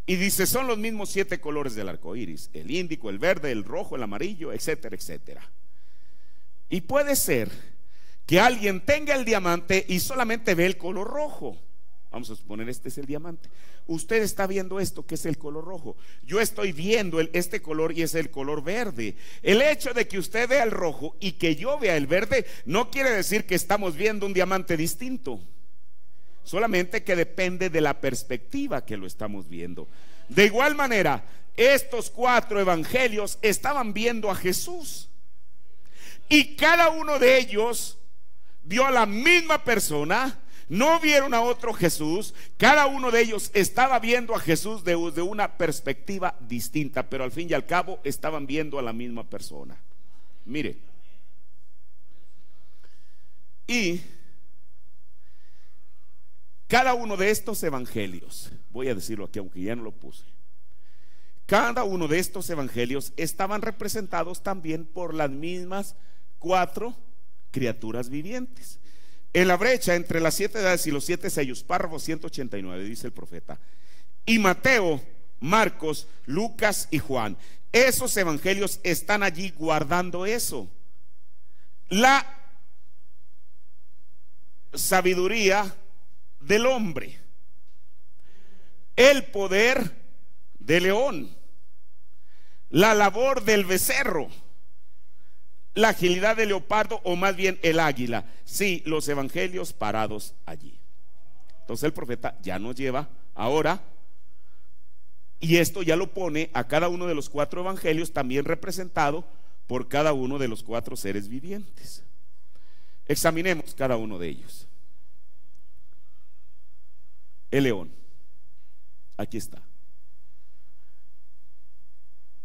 Y dice, son los mismos 7 colores del arco iris: el índigo, el verde, el rojo, el amarillo, etcétera, etcétera. Y puede ser que alguien tenga el diamante y solamente ve el color rojo. Vamos a suponer este es el diamante. Usted está viendo esto que es el color rojo. Yo estoy viendo este color y es el color verde. El hecho de que usted vea el rojo y que yo vea el verde no quiere decir que estamos viendo un diamante distinto. Solamente que depende de la perspectiva que lo estamos viendo. De igual manera, estos 4 evangelios estaban viendo a Jesús, y cada uno de ellos vio a la misma persona. No vieron a otro Jesús. Cada uno de ellos estaba viendo a Jesús desde una perspectiva distinta, pero al fin y al cabo estaban viendo a la misma persona. Mire, y cada uno de estos evangelios, voy a decirlo aquí aunque ya no lo puse, cada uno de estos evangelios estaban representados también por las mismas 4 criaturas vivientes. En la brecha entre las 7 edades y los 7 sellos, párrafo 189, dice el profeta: y Mateo, Marcos, Lucas y Juan. Esos evangelios están allí guardando eso. La sabiduría del hombre, el poder de león, la labor del becerro, la agilidad del leopardo, o más bien el águila. Sí, los evangelios parados allí. Entonces el profeta ya nos lleva ahora, y esto ya lo pone a cada uno de los 4 evangelios también representado por cada uno de los 4 seres vivientes. Examinemos cada uno de ellos. El león, aquí está.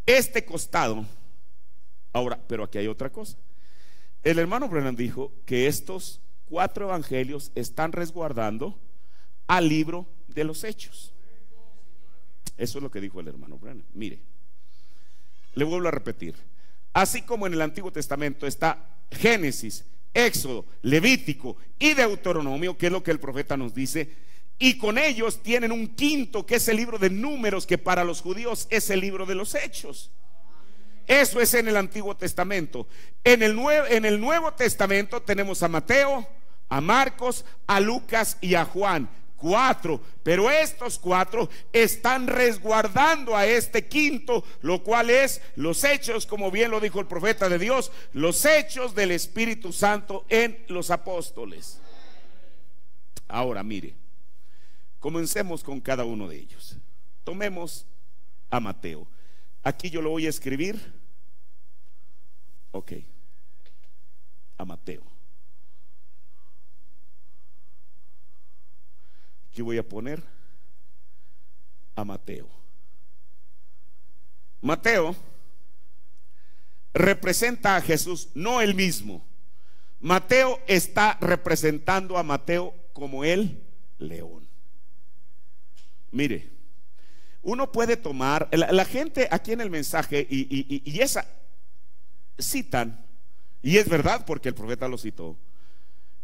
Este costado. Ahora, pero aquí hay otra cosa. El hermano Branham dijo que estos 4 evangelios están resguardando al libro de los Hechos. Eso es lo que dijo el hermano Branham. Mire, le vuelvo a repetir. Así como en el Antiguo Testamento está Génesis, Éxodo, Levítico y Deuteronomio, que es lo que el profeta nos dice, y con ellos tienen un quinto, que es el libro de Números, que para los judíos es el libro de los Hechos. Eso es en el Antiguo Testamento. En el Nuevo Testamento tenemos a Mateo, a Marcos, a Lucas y a Juan. 4, pero estos 4 están resguardando a este quinto, lo cual es los hechos, como bien lo dijo el profeta de Dios, los hechos del Espíritu Santo en los apóstoles. Ahora mire, comencemos con cada uno de ellos. Tomemos a Mateo. Aquí yo lo voy a escribir. Ok, a Mateo. Aquí voy a poner a Mateo. Mateo representa a Jesús, no él mismo. Mateo está representando a Mateo como el león. Mire, uno puede tomar, la gente aquí en el mensaje y esa citan, y es verdad porque el profeta lo citó,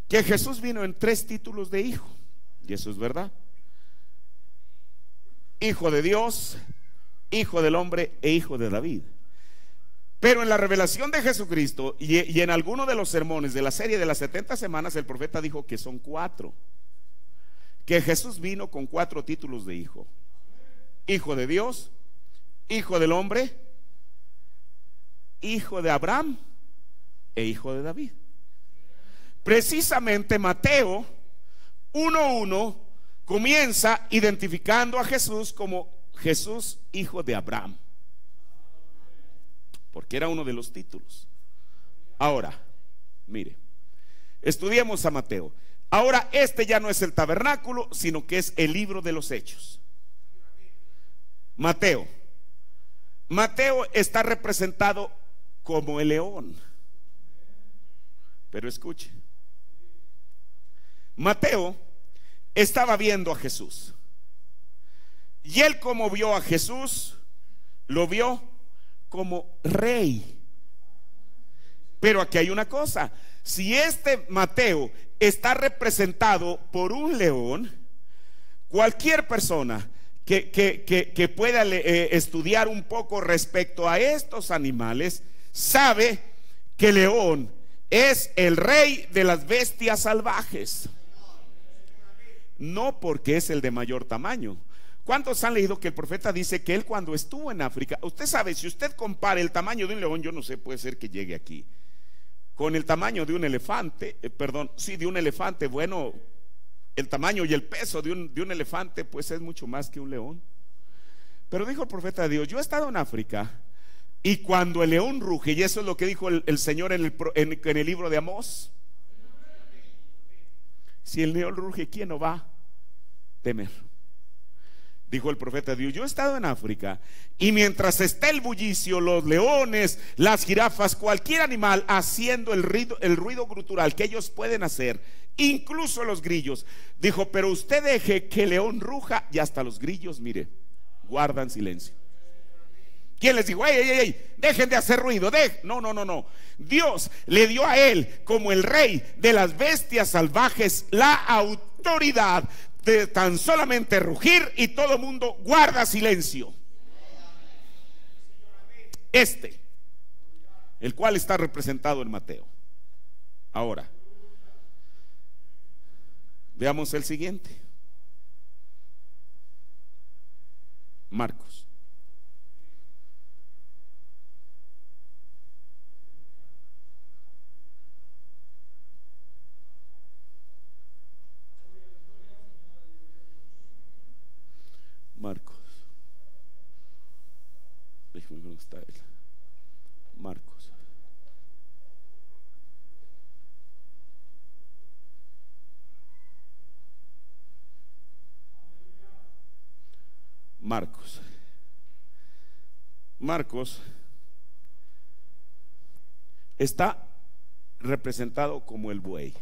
que Jesús vino en 3 títulos de hijo. Y eso es verdad. Hijo de Dios, hijo del hombre e hijo de David. Pero en la revelación de Jesucristo y en alguno de los sermones de la serie de las 70 semanas, el profeta dijo que son 4. Que Jesús vino con 4 títulos de hijo: hijo de Dios, hijo del hombre, hijo de Abraham e hijo de David. Precisamente Mateo 1:1 comienza identificando a Jesús como Jesús, hijo de Abraham, porque era uno de los títulos. Ahora, mire, estudiemos a Mateo. Ahora este ya no es el tabernáculo, sino que es el libro de los Hechos. Mateo está representado como el león. Pero escuche, Mateo estaba viendo a Jesús, y él, como vio a Jesús, lo vio como rey. Pero aquí hay una cosa: si este Mateo está representado por un león, cualquier persona que pueda estudiar un poco respecto a estos animales sabe que el león es el rey de las bestias salvajes. No porque es el de mayor tamaño. ¿Cuántos han leído que el profeta dice que él, cuando estuvo en África, usted sabe, si usted compara el tamaño de un león, yo no sé, puede ser que llegue aquí, con el tamaño de un elefante, de un elefante, bueno, el tamaño y el peso de un elefante pues es mucho más que un león. Pero dijo el profeta de Dios: yo he estado en África, y cuando el león ruge, y eso es lo que dijo el Señor en el libro de Amós, si el león ruge, ¿quién no va a temer? Dijo el profeta de Dios: yo he estado en África, y mientras está el bullicio, los leones, las jirafas, cualquier animal haciendo el ruido gutural que ellos pueden hacer, incluso los grillos, dijo, pero usted deje que el león ruja, y hasta los grillos, mire, guardan silencio. ¿Quién les dijo: ey, dejen de hacer ruido? No. Dios le dio a él, como el rey de las bestias salvajes, la autoridad de tan solamente rugir, y todo el mundo guarda silencio. El cual está representado en Mateo. Ahora, veamos el siguiente: Marcos. Déjeme ver dónde está él. Marcos. Marcos está representado como el buey.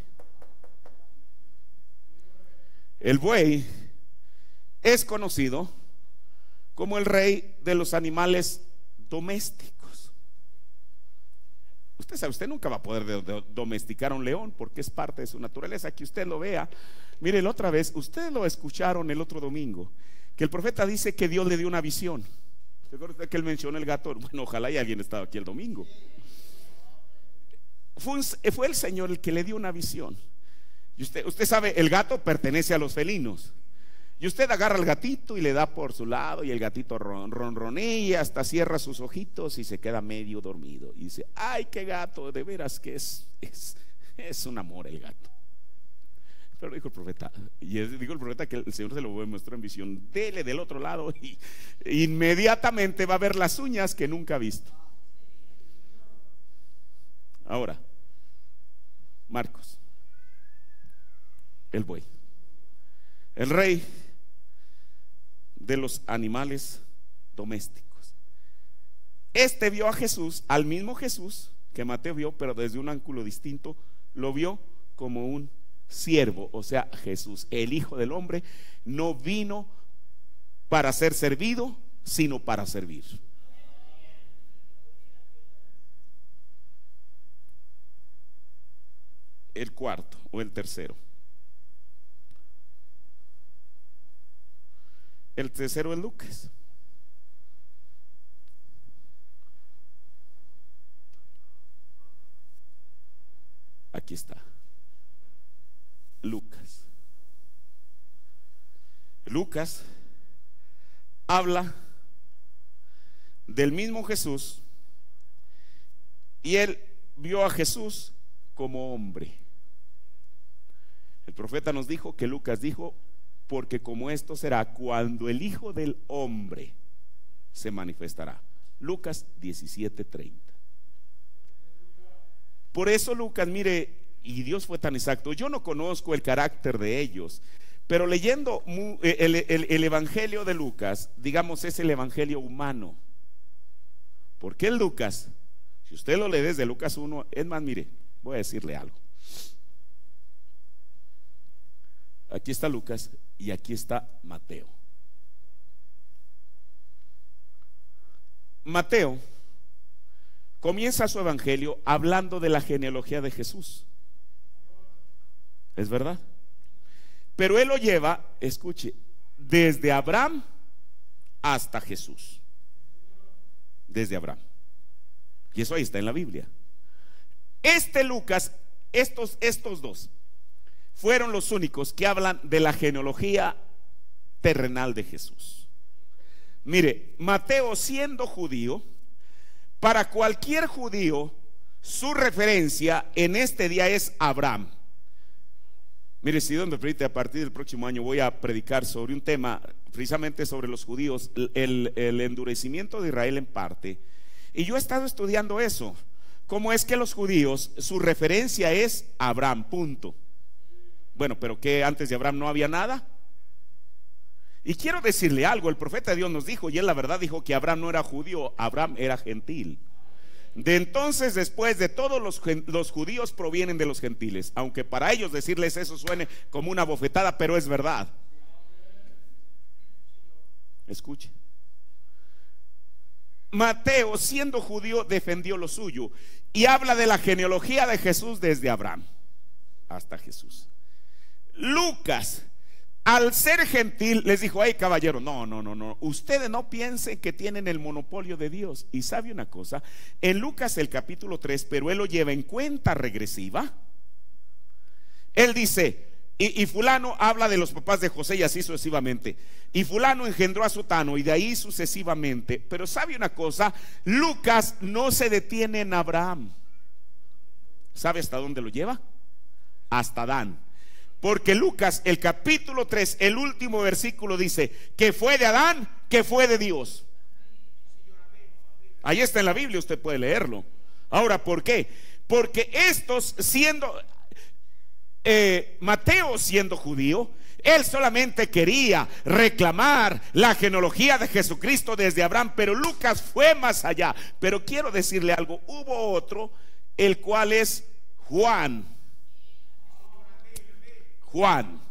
El buey es conocido como el rey de los animales domésticos. Usted sabe, usted nunca va a poder domesticar a un león, porque es parte de su naturaleza. Que usted lo vea. Mire, la otra vez, ustedes lo escucharon el otro domingo, que el profeta dice que Dios le dio una visión. ¿Usted que él mencionó el gato? Bueno, ojalá y alguien estaba aquí el domingo. Fue el Señor el que le dio una visión. Y usted sabe, el gato pertenece a los felinos. Y usted agarra al gatito y le da por su lado, y el gatito ronronea, hasta cierra sus ojitos y se queda medio dormido. Y dice: ay, qué gato, de veras que es un amor el gato. Pero dijo el profeta, que el Señor se lo mostró en visión: dele del otro lado, y inmediatamente va a ver las uñas que nunca ha visto. Ahora, Marcos, el buey, el rey de los animales domésticos. Vio a Jesús, al mismo Jesús que Mateo vio, pero desde un ángulo distinto. Lo vio como un siervo. O sea, Jesús, el Hijo del Hombre, no vino para ser servido, sino para servir. El cuarto o el tercero. El tercero es Lucas. Aquí está. Lucas. Lucas habla del mismo Jesús, y él vio a Jesús como hombre. El profeta nos dijo que Lucas dijo: porque como esto será cuando el Hijo del Hombre se manifestará. Lucas 17:30. Por eso Lucas, mire, y Dios fue tan exacto. Yo no conozco el carácter de ellos, pero leyendo el evangelio de Lucas, digamos, es el evangelio humano. Porque el Lucas, si usted lo lee desde Lucas 1, es más, mire, voy a decirle algo. Aquí está Lucas y aquí está Mateo. Mateo comienza su evangelio hablando de la genealogía de Jesús. ¿Es verdad? Pero él lo lleva, escuche, desde Abraham hasta Jesús. Desde Abraham. Y eso ahí está en la Biblia. Lucas, estos dos fueron los únicos que hablan de la genealogía terrenal de Jesús. Mire, Mateo, siendo judío, para cualquier judío su referencia en este día es Abraham. Mire, si Dios me permite, a partir del próximo año voy a predicar sobre un tema precisamente sobre los judíos, el endurecimiento de Israel en parte. Y yo he estado estudiando eso, cómo es que los judíos, su referencia es Abraham, punto. Bueno, pero que antes de Abraham no había nada. Y quiero decirle algo, el profeta de Dios nos dijo, y él la verdad dijo, que Abraham no era judío, Abraham era gentil. De entonces, después de todos los judíos provienen de los gentiles, aunque para ellos decirles eso suene como una bofetada, pero es verdad. Escuche. Mateo, siendo judío, defendió lo suyo y habla de la genealogía de Jesús desde Abraham hasta Jesús. Lucas, al ser gentil, les dijo: hey, caballero, no, ustedes no piensen que tienen el monopolio de Dios. Y sabe una cosa, en Lucas el capítulo 3, pero él lo lleva en cuenta regresiva. Él dice, y fulano habla de los papás de José y así sucesivamente, y fulano engendró a Sutano, y de ahí sucesivamente. Pero sabe una cosa, Lucas no se detiene en Abraham. ¿Sabe hasta dónde lo lleva? Hasta Adán. Porque Lucas, el capítulo 3, el último versículo dice que fue de Adán, que fue de Dios. Ahí está en la Biblia, usted puede leerlo. Ahora, ¿por qué? Porque estos siendo Mateo siendo judío, él solamente quería reclamar la genealogía de Jesucristo desde Abraham, pero Lucas fue más allá. Pero quiero decirle algo, hubo otro, el cual es Juan. Juan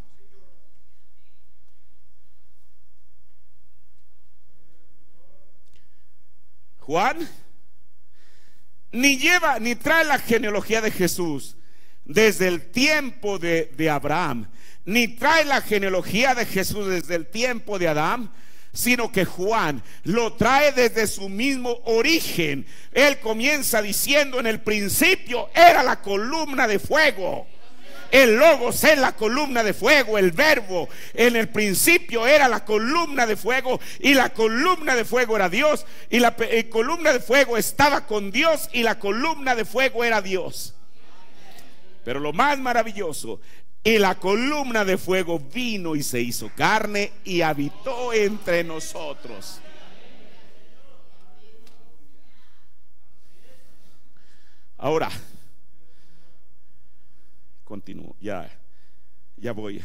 ni trae la genealogía de Jesús desde el tiempo de Abraham, ni trae la genealogía de Jesús desde el tiempo de Adán, sino que Juan lo trae desde su mismo origen. Él comienza diciendo: en el principio era la columna de fuego. El Logos es la columna de fuego, el verbo. En el principio era la columna de fuego, y la columna de fuego era Dios, y la columna de fuego estaba con Dios, y la columna de fuego era Dios. Pero lo más maravilloso, y la columna de fuego vino y se hizo carne y habitó entre nosotros. Ahora continúo, ya voy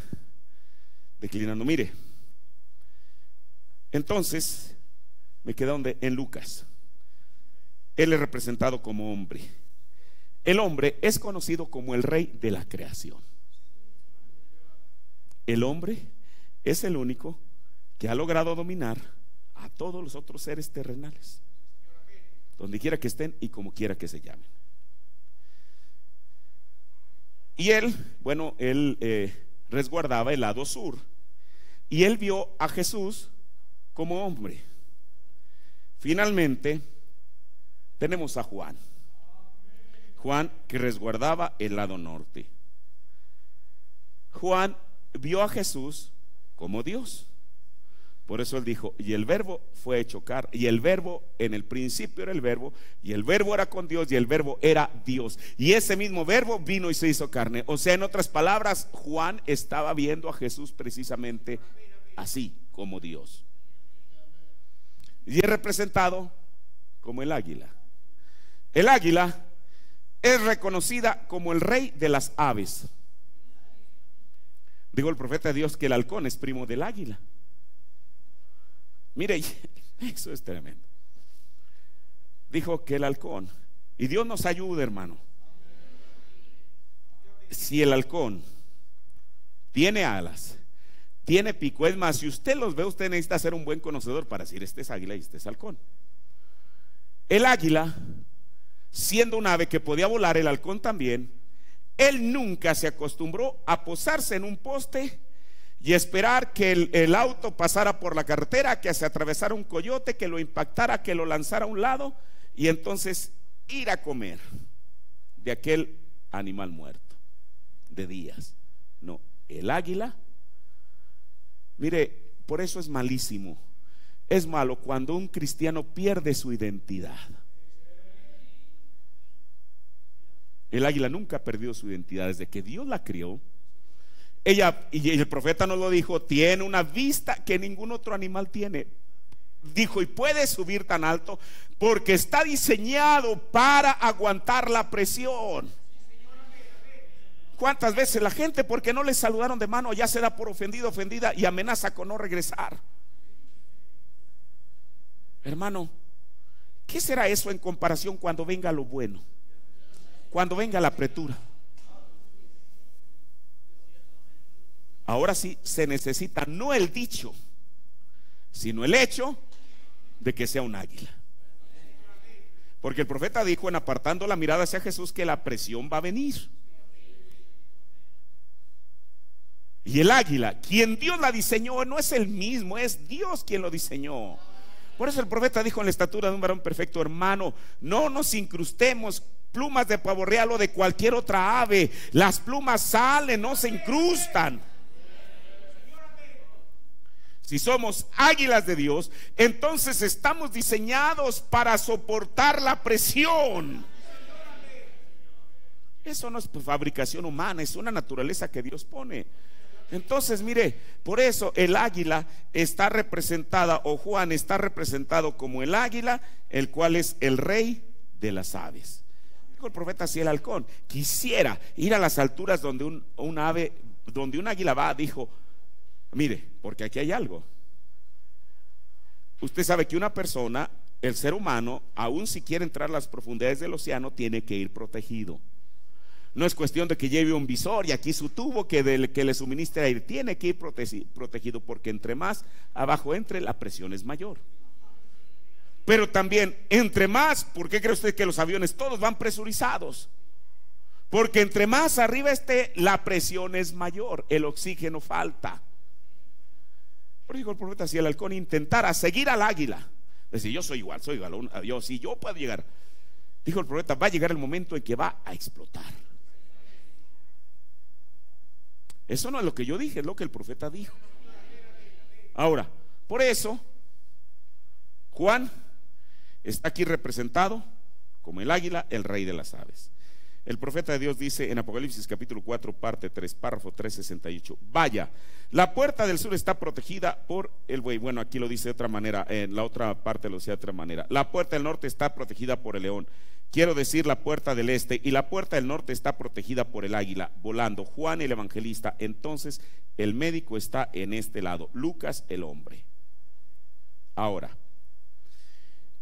declinando. Mire, entonces me queda en Lucas. Él es representado como hombre. El hombre es conocido como el rey de la creación. El hombre es el único que ha logrado dominar a todos los otros seres terrenales, donde quiera que estén y como quiera que se llamen. Y él resguardaba el lado sur, y él vio a Jesús como hombre. Finalmente tenemos a Juan. Juan, que resguardaba el lado norte. Juan vio a Jesús como Dios. Por eso él dijo, y el verbo fue hecho carne, y el verbo en el principio era el verbo, y el verbo era con Dios, y el verbo era Dios, y ese mismo verbo vino y se hizo carne. O sea, en otras palabras, Juan estaba viendo a Jesús precisamente así, como Dios. Y es representado como el águila. El águila es reconocida como el rey de las aves. Dijo el profeta de Dios que el halcón es primo del águila. Mire, eso es tremendo. Dijo que el halcón, y Dios nos ayude, hermano. Si el halcón tiene alas, tiene pico, es más, si usted los ve, usted necesita ser un buen conocedor para decir este es águila y este es halcón. El águila, siendo un ave que podía volar, el halcón también, él nunca se acostumbró a posarse en un poste y esperar que el auto pasara por la carretera, que se atravesara un coyote, que lo impactara, que lo lanzara a un lado y entonces ir a comer de aquel animal muerto de días. No, el águila, mire, por eso es malísimo, es malo cuando un cristiano pierde su identidad. El águila nunca ha perdido su identidad desde que Dios la crió. Ella, y el profeta nos lo dijo, tiene una vista que ningún otro animal tiene. Dijo, y puede subir tan alto porque está diseñado para aguantar la presión. ¿Cuántas veces la gente, porque no le saludaron de mano, ya se da por ofendido, ofendida y amenaza con no regresar? Hermano, ¿qué será eso en comparación cuando venga lo bueno? Cuando venga la apretura. Ahora sí se necesita no el dicho, sino el hecho de que sea un águila. Porque el profeta dijo en apartando la mirada hacia Jesús que la presión va a venir. Y el águila, quien Dios la diseñó, no es el mismo, es Dios quien lo diseñó. Por eso el profeta dijo en la estatura de un varón perfecto, hermano, no nos incrustemos plumas de pavo real o de cualquier otra ave. Las plumas salen, no se incrustan. Si somos águilas de Dios, entonces estamos diseñados para soportar la presión. Eso no es fabricación humana, es una naturaleza que Dios pone. Entonces, mire, por eso el águila está representada, o Juan está representado como el águila, el cual es el rey de las aves. Dijo el profeta, si el halcón quisiera ir a las alturas donde un ave, donde un águila va, dijo, mire, porque aquí hay algo. Usted sabe que una persona, el ser humano, aun si quiere entrar a las profundidades del océano, tiene que ir protegido. No es cuestión de que lleve un visor y aquí su tubo que le suministre aire. Tiene que ir protegido, porque entre más abajo entre, la presión es mayor. Pero también, entre más, ¿por qué cree usted que los aviones todos van presurizados? Porque entre más arriba esté, la presión es mayor, el oxígeno falta. Por eso dijo el profeta, si el halcón intentara seguir al águila, decir, yo soy igual, si yo puedo llegar. Dijo el profeta, va a llegar el momento en que va a explotar. Eso no es lo que yo dije, es lo que el profeta dijo. Ahora, por eso Juan está aquí representado como el águila, el rey de las aves. El profeta de Dios dice en Apocalipsis capítulo 4, parte 3, párrafo 368, vaya, la puerta del sur está protegida por el buey. Bueno, aquí lo dice de otra manera, en la otra parte lo dice de otra manera. La puerta del norte está protegida por el león, quiero decir la puerta del este, y la puerta del norte está protegida por el águila volando. Juan el evangelista, entonces el médico está en este lado, Lucas el hombre. Ahora,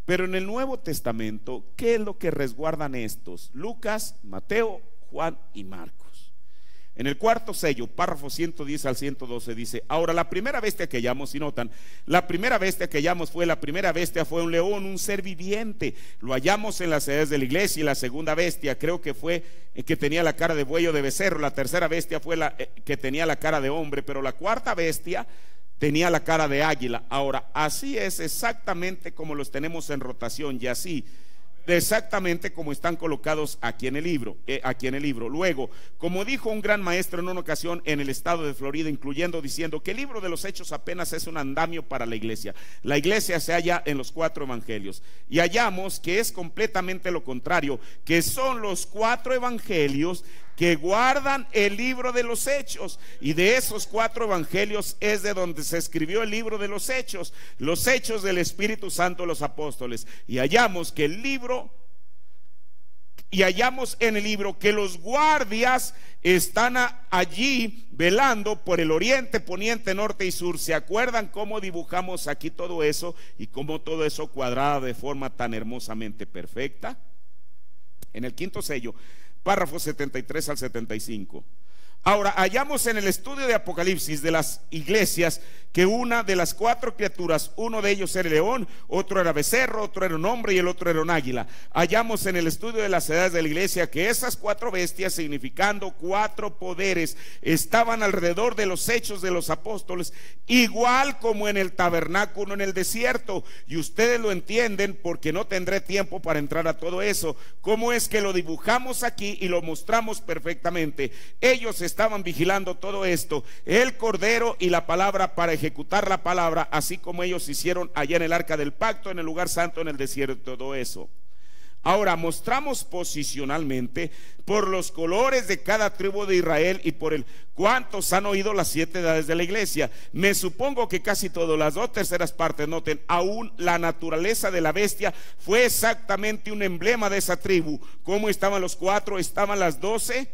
pero en el Nuevo Testamento, ¿qué es lo que resguardan estos? Lucas, Mateo, Juan y Marcos. En el cuarto sello, párrafo 110 al 112 dice, ahora la primera bestia que hallamos, si notan, la primera bestia que hallamos fue un león, un ser viviente. Lo hallamos en las edades de la iglesia. Y la segunda bestia creo que fue que tenía la cara de buey o de becerro. La tercera bestia fue la que tenía la cara de hombre, pero la cuarta bestia tenía la cara de águila. Ahora, así es exactamente como los tenemos en rotación, y así exactamente como están colocados aquí en el libro, Luego, como dijo un gran maestro en una ocasión en el estado de Florida, incluyendo diciendo que el libro de los Hechos apenas es un andamio para la iglesia. La iglesia se halla en los 4 evangelios, y hallamos que es completamente lo contrario, que son los 4 evangelios que guardan el libro de los Hechos, y de esos 4 evangelios es de donde se escribió el libro de los Hechos del Espíritu Santo de los apóstoles. Y hallamos en el libro que los guardias están allí velando por el oriente, poniente, norte y sur. ¿Se acuerdan cómo dibujamos aquí todo eso y cómo todo eso cuadraba de forma tan hermosamente perfecta? En el 5º sello, párrafos 73 al 75. Ahora, hallamos en el estudio de Apocalipsis de las iglesias que una de las 4 criaturas, uno de ellos era el león, otro era becerro, otro era un hombre y el otro era un águila. Hallamos en el estudio de las edades de la iglesia que esas 4 bestias, significando 4 poderes, estaban alrededor de los hechos de los apóstoles, igual como en el tabernáculo en el desierto. Y ustedes lo entienden, porque no tendré tiempo para entrar a todo eso. ¿Cómo es que lo dibujamos aquí y lo mostramos perfectamente? Ellos estaban vigilando todo esto, el cordero y la palabra, para ejecutar la palabra, así como ellos hicieron allá en el arca del pacto, en el lugar santo, en el desierto, todo eso. Ahora mostramos posicionalmente por los colores de cada tribu de Israel y por el cuántos han oído las 7 edades de la iglesia. Me supongo que casi todas, las 2/3 partes, noten, aún la naturaleza de la bestia fue exactamente un emblema de esa tribu. ¿Cómo estaban los 4? Estaban las 12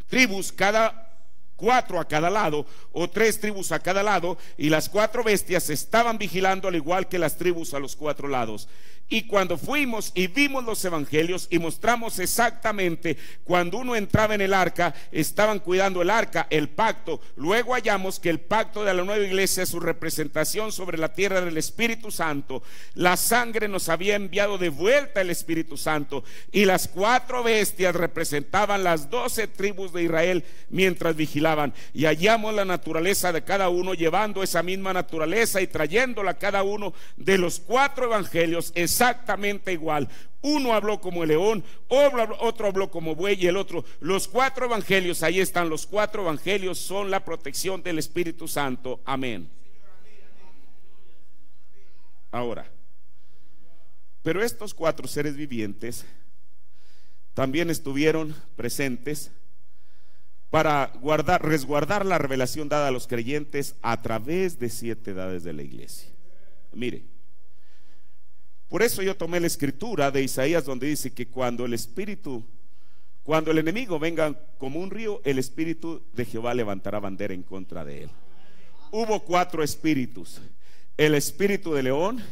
tribus, cada 4 a cada lado, o 3 tribus a cada lado, y las 4 bestias estaban vigilando al igual que las tribus a los 4 lados. Y cuando fuimos y vimos los evangelios y mostramos exactamente cuando uno entraba en el arca, estaban cuidando el arca, el pacto. Luego hallamos que el pacto de la nueva iglesia es su representación sobre la tierra del Espíritu Santo. La sangre nos había enviado de vuelta el Espíritu Santo, y las 4 bestias representaban las 12 tribus de Israel mientras vigilaban. Y hallamos la naturaleza de cada uno, llevando esa misma naturaleza y trayéndola a cada uno de los 4 evangelios exactamente igual. Uno habló como el león, otro habló como buey y el otro. Los 4 evangelios, ahí están, los 4 evangelios son la protección del Espíritu Santo. Amén. Ahora, pero estos 4 seres vivientes también estuvieron presentes para resguardar la revelación dada a los creyentes a través de 7 edades de la iglesia. Mire, por eso yo tomé la escritura de Isaías, donde dice que cuando el enemigo venga como un río, el Espíritu de Jehová levantará bandera en contra de él. Hubo 4 espíritus: el espíritu del león,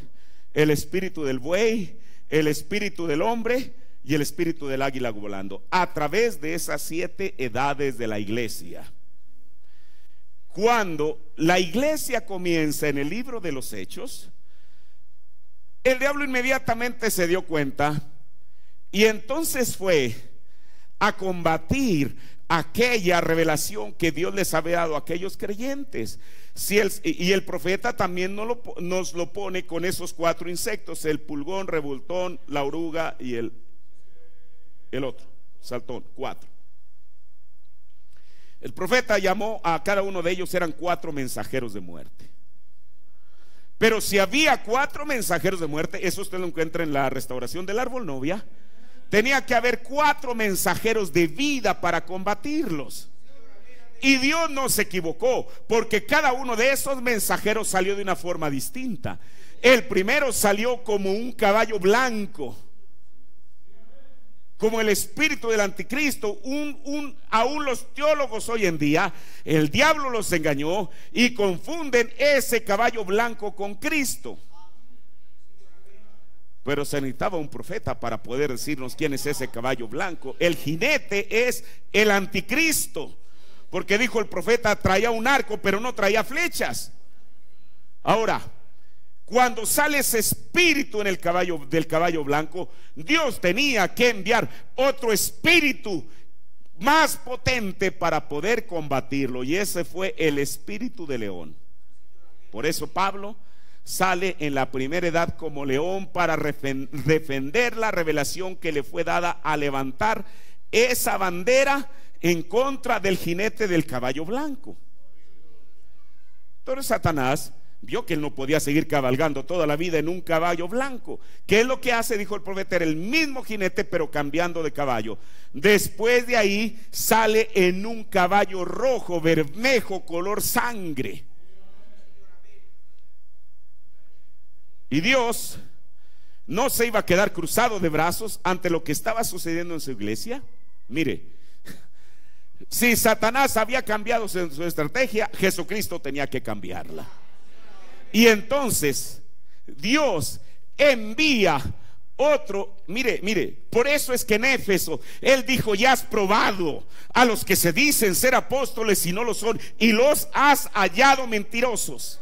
el espíritu del buey, el espíritu del hombre y el espíritu del águila volando, a través de esas 7 edades de la iglesia. Cuando la iglesia comienza en el libro de los Hechos, el diablo inmediatamente se dio cuenta, y entonces fue a combatir aquella revelación que Dios les había dado a aquellos creyentes. Y el profeta también nos lo pone con esos 4 insectos: el pulgón, revoltón, la oruga y el otro, saltón, 4. El profeta llamó a cada uno de ellos, eran 4 mensajeros de muerte. Pero si había 4 mensajeros de muerte, eso usted lo encuentra en la restauración del árbol novia, tenía que haber 4 mensajeros de vida para combatirlos. Y Dios no se equivocó, porque cada uno de esos mensajeros salió de una forma distinta. El primero salió como un caballo blanco, como el espíritu del anticristo. Aún los teólogos hoy en día, el diablo los engañó y confunden ese caballo blanco con Cristo. Pero se necesitaba un profeta para poder decirnos quién es ese caballo blanco. El jinete es el anticristo, porque dijo el profeta, traía un arco pero no traía flechas. Ahora, cuando sale ese espíritu en el caballo, del caballo blanco, Dios tenía que enviar otro espíritu más potente para poder combatirlo, y ese fue el espíritu de león. Por eso Pablo sale en la primera edad como león para defender la revelación que le fue dada a levantar esa bandera en contra del jinete del caballo blanco. Entonces Satanás vio que él no podía seguir cabalgando toda la vida en un caballo blanco. ¿Qué es lo que hace? Dijo el profeta, era el mismo jinete pero cambiando de caballo. Después de ahí sale en un caballo rojo, bermejo, color sangre. Y Dios no se iba a quedar cruzado de brazos ante lo que estaba sucediendo en su iglesia. Mire, si Satanás había cambiado su estrategia, Jesucristo tenía que cambiarla. Y entonces Dios envía otro. Mire, por eso es que en Éfeso Él dijo: ya has probado a los que se dicen ser apóstoles y no lo son, y los has hallado mentirosos.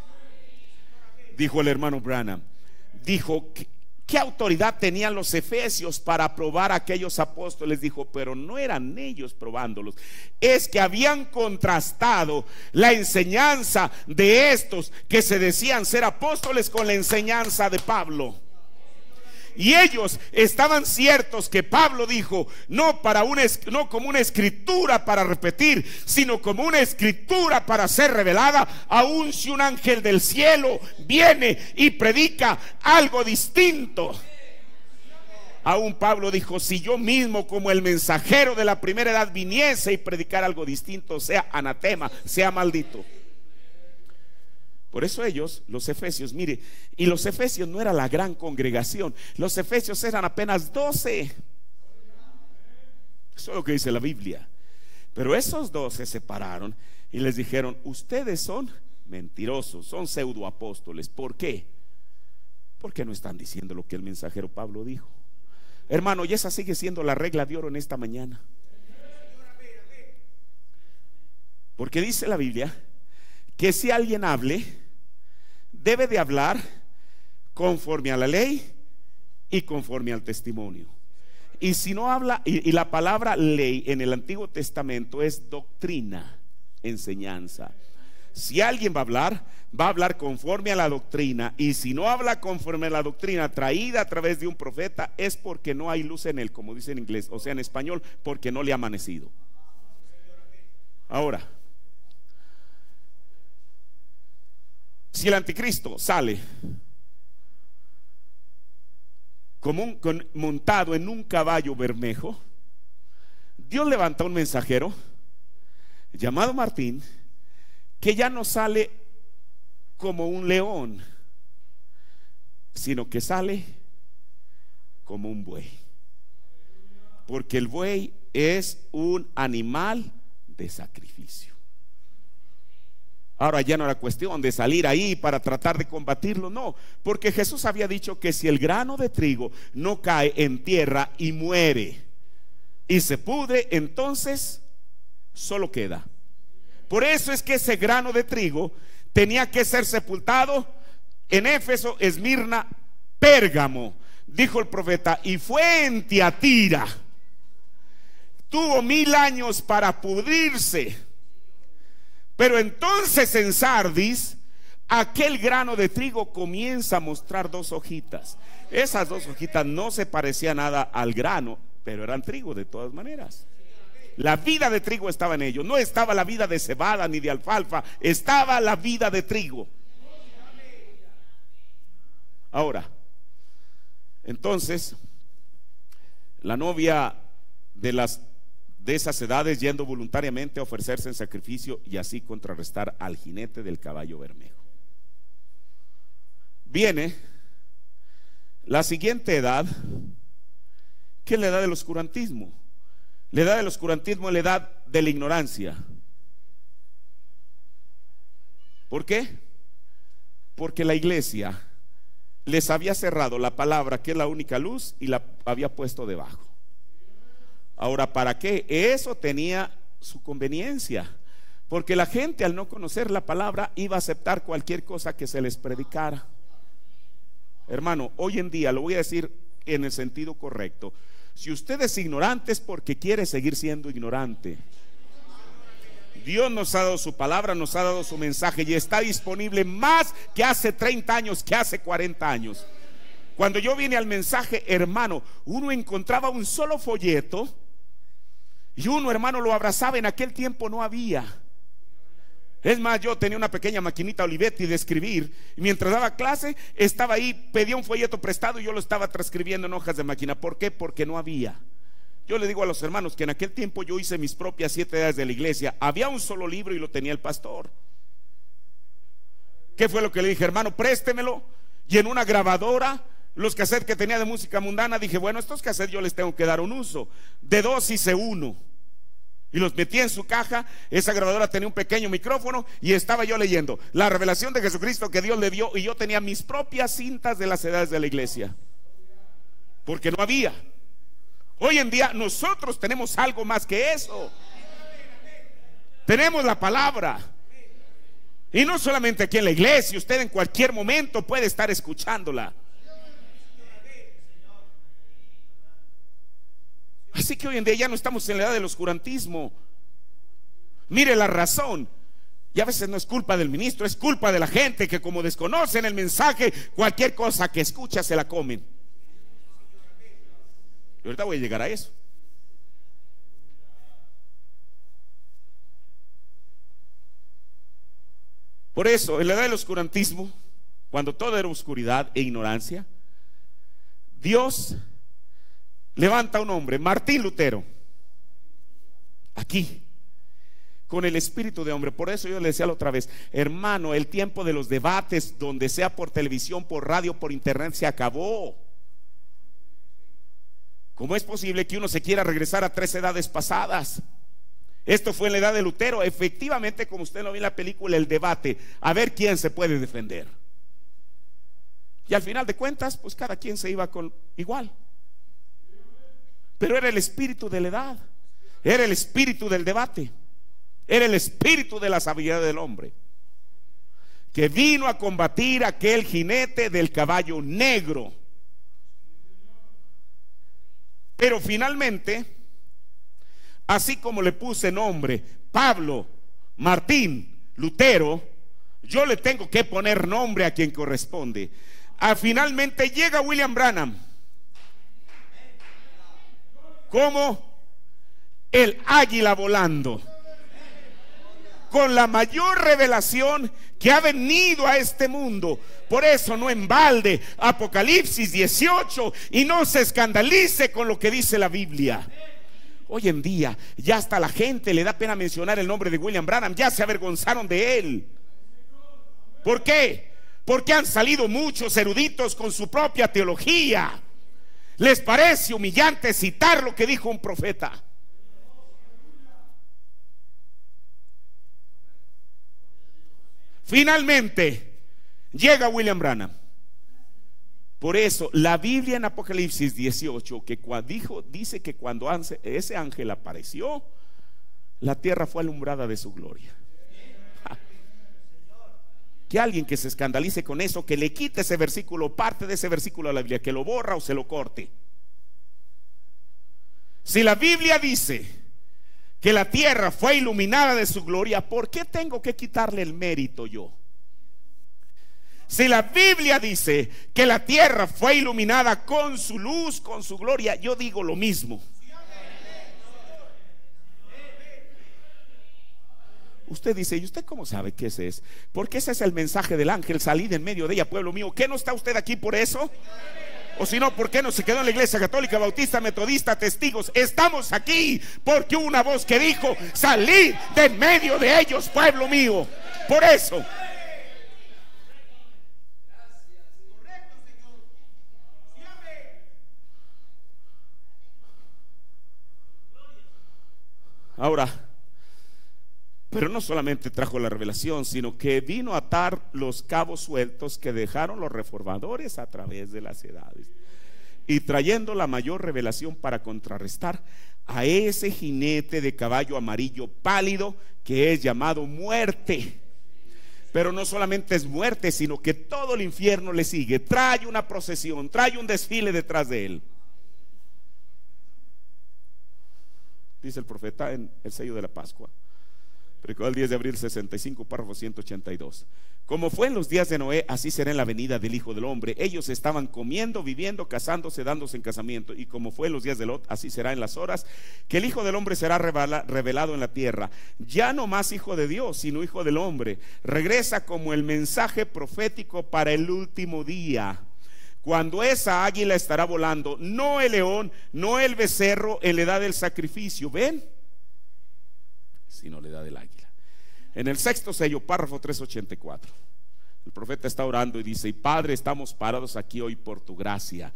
Dijo el hermano Branham, dijo, ¿qué autoridad tenían los efesios para probar a aquellos apóstoles? Dijo, pero no eran ellos probándolos, es que habían contrastado la enseñanza de estos que se decían ser apóstoles con la enseñanza de Pablo. Y ellos estaban ciertos que Pablo dijo, no como una escritura para repetir, sino como una escritura para ser revelada, aun si un ángel del cielo viene y predica algo distinto. Aún Pablo dijo, si yo mismo como el mensajero de la primera edad viniese y predicar algo distinto, sea anatema, sea maldito. Por eso ellos, los efesios, mire, y los efesios no era la gran congregación, los efesios eran apenas 12. Eso es lo que dice la Biblia. Pero esos 12 se separaron y les dijeron, ustedes son mentirosos, son pseudoapóstoles. ¿Por qué? Porque no están diciendo lo que el mensajero Pablo dijo. Hermano, y esa sigue siendo la regla de oro en esta mañana. Porque dice la Biblia que si alguien hable, debe de hablar conforme a la ley y conforme al testimonio. Y si no habla, y la palabra ley en el Antiguo Testamento es doctrina, enseñanza. Si alguien va a hablar conforme a la doctrina, y si no habla conforme a la doctrina traída a través de un profeta, es porque no hay luz en él, como dice en inglés, o sea en español, porque no le ha amanecido. Ahora, si el anticristo sale montado en un caballo bermejo, Dios levanta un mensajero llamado Martín, que ya no sale como un león, sino que sale como un buey, porque el buey es un animal de sacrificio. Ahora ya no era cuestión de salir ahí para tratar de combatirlo, no, porque Jesús había dicho que si el grano de trigo no cae en tierra y muere y se pudre, entonces solo queda. Por eso es que ese grano de trigo tenía que ser sepultado en Éfeso, Esmirna, Pérgamo, dijo el profeta, y fue en Tiatira. Tuvo 1000 años para pudrirse. Pero entonces en Sardis, aquel grano de trigo comienza a mostrar 2 hojitas. Esas 2 hojitas no se parecían nada al grano, pero eran trigo de todas maneras. La vida de trigo estaba en ellos. No estaba la vida de cebada ni de alfalfa, estaba la vida de trigo. Ahora, entonces, la novia de esas edades yendo voluntariamente a ofrecerse en sacrificio y así contrarrestar al jinete del caballo bermejo. Viene la siguiente edad, que es la edad del oscurantismo. La edad del oscurantismo es la edad de la ignorancia. ¿Por qué? Porque la iglesia les había cerrado la palabra, que es la única luz, y la había puesto debajo. Ahora, ¿para qué? Eso tenía su conveniencia, porque la gente, al no conocer la palabra, iba a aceptar cualquier cosa que se les predicara. Hermano, hoy en día, lo voy a decir en el sentido correcto, si usted es ignorante es porque quiere seguir siendo ignorante. Dios nos ha dado su palabra, nos ha dado su mensaje y está disponible más que hace 30 años, que hace 40 años. Cuando yo vine al mensaje, hermano, uno encontraba un solo folleto y uno, hermano, lo abrazaba. En aquel tiempo no había. Es más, yo tenía una pequeña maquinita Olivetti de escribir y mientras daba clase estaba ahí, pedía un folleto prestado y yo lo estaba transcribiendo en hojas de máquina. ¿Por qué? Porque no había. Yo le digo a los hermanos que en aquel tiempo yo hice mis propias 7 edades de la iglesia. Había un solo libro y lo tenía el pastor. ¿Qué fue lo que le dije? Hermano, préstemelo. Y en una grabadora, los cassettes que tenía de música mundana, dije, bueno, estos cassettes yo les tengo que dar un uso. De 2 hice uno y los metí en su caja. Esa grabadora tenía un pequeño micrófono y estaba yo leyendo la revelación de Jesucristo que Dios le dio, y yo tenía mis propias cintas de las edades de la iglesia, porque no había. Hoy en día nosotros tenemos algo más que eso. Tenemos la palabra. Y no solamente aquí en la iglesia, usted en cualquier momento puede estar escuchándola. Así que hoy en día ya no estamos en la edad del oscurantismo. Mire la razón. Y a veces no es culpa del ministro, es culpa de la gente que, como desconocen el mensaje, cualquier cosa que escucha se la comen. Y ahorita voy a llegar a eso. Por eso, en la edad del oscurantismo, cuando todo era oscuridad e ignorancia, Dios levanta a un hombre, Martín Lutero, aquí, con el espíritu de hombre. Por eso yo le decía la otra vez, hermano, el tiempo de los debates, donde sea por televisión, por radio, por internet, se acabó. ¿Cómo es posible que uno se quiera regresar a 3 edades pasadas? Esto fue en la edad de Lutero. Efectivamente, como usted lo ve en la película, el debate, a ver quién se puede defender. Y al final de cuentas, pues cada quien se iba con igual. Pero era el espíritu de la edad, era el espíritu del debate, era el espíritu de la sabiduría del hombre, que vino a combatir a aquel jinete del caballo negro. Pero finalmente, así como le puse nombre Pablo, Martín, Lutero, yo le tengo que poner nombre a quien corresponde. Finalmente llega William Branham como el águila volando, con la mayor revelación que ha venido a este mundo. Por eso no en balde Apocalipsis 18, y no se escandalice con lo que dice la Biblia. Hoy en día ya hasta la gente le da pena mencionar el nombre de William Branham, ya se avergonzaron de él. ¿Por qué? Porque han salido muchos eruditos con su propia teología. Les parece humillante citar lo que dijo un profeta. Finalmente llega William Branham. Por eso la Biblia en Apocalipsis 18 que dice que cuando ese ángel apareció, la tierra fue alumbrada de su gloria. Que alguien que se escandalice con eso, que le quite ese versículo, parte de ese versículo a la Biblia, que lo borra o se lo corte. Si la Biblia dice que la tierra fue iluminada de su gloria, ¿por qué tengo que quitarle el mérito yo? Si la Biblia dice que la tierra fue iluminada con su luz, con su gloria, yo digo lo mismo. Usted dice, ¿y usted cómo sabe que ese es? Porque ese es el mensaje del ángel: salid en medio de ella, pueblo mío. ¿Qué no está usted aquí por eso? O si no, ¿por qué no se quedó en la iglesia católica, bautista, metodista, testigos? Estamos aquí porque hubo una voz que dijo: salid de en medio de ellos, pueblo mío. Por eso. Ahora, pero no solamente trajo la revelación, sino que vino a atar los cabos sueltos que dejaron los reformadores a través de las edades, y trayendo la mayor revelación para contrarrestar a ese jinete de caballo amarillo pálido que es llamado muerte. Pero no solamente es muerte, sino que todo el infierno le sigue. Trae una procesión, trae un desfile detrás de él. Dice el profeta en el sello de la Pascua: Predicó el 10 de abril 65, párrafo 182. Como fue en los días de Noé, así será en la venida del Hijo del Hombre. Ellos estaban comiendo, viviendo, casándose, dándose en casamiento. Y como fue en los días de Lot, así será en las horas que el Hijo del Hombre será revelado en la tierra. Ya no más Hijo de Dios, sino Hijo del Hombre. Regresa como el mensaje profético para el último día, cuando esa águila estará volando, no el león, no el becerro en la edad del sacrificio, ¿ven? Sino la edad del águila. En el sexto sello, párrafo 384, el profeta está orando y dice: y Padre, estamos parados aquí hoy por tu gracia,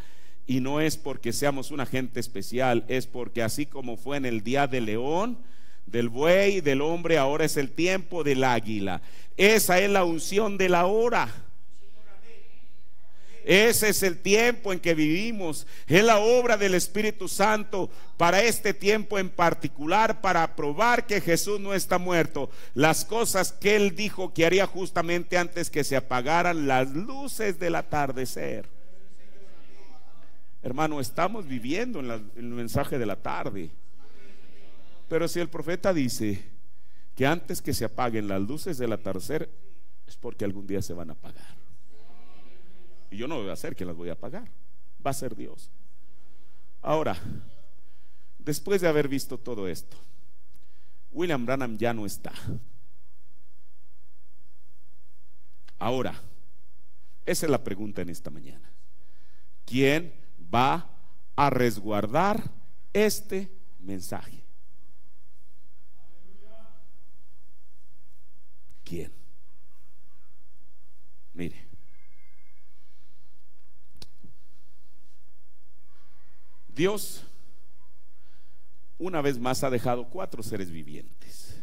y no es porque seamos una gente especial, es porque así como fue en el día del león, del buey, del hombre, ahora es el tiempo del águila. Esa es la unción de la hora. Ese es el tiempo en que vivimos. Es la obra del Espíritu Santo para este tiempo en particular, para probar que Jesús no está muerto. Las cosas que Él dijo que haría justamente antes que se apagaran las luces del atardecer. Hermano, estamos viviendo en el mensaje de la tarde. Pero si el profeta dice que antes que se apaguen las luces del atardecer, es porque algún día se van a apagar. Y yo no voy a hacer que las voy a apagar, va a ser Dios. Ahora, después de haber visto todo esto, William Branham ya no está. Ahora, esa es la pregunta en esta mañana: ¿quién va a resguardar este mensaje? ¿Quién? Mire, Dios una vez más ha dejado 4 seres vivientes: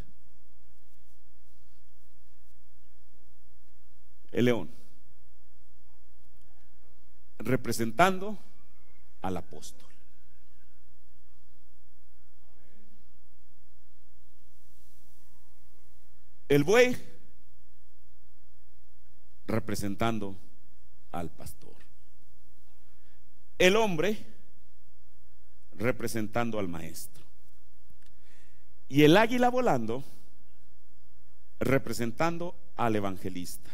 el león, representando al apóstol; el buey, representando al pastor; el hombre, representando al maestro; y el águila volando, representando al evangelista.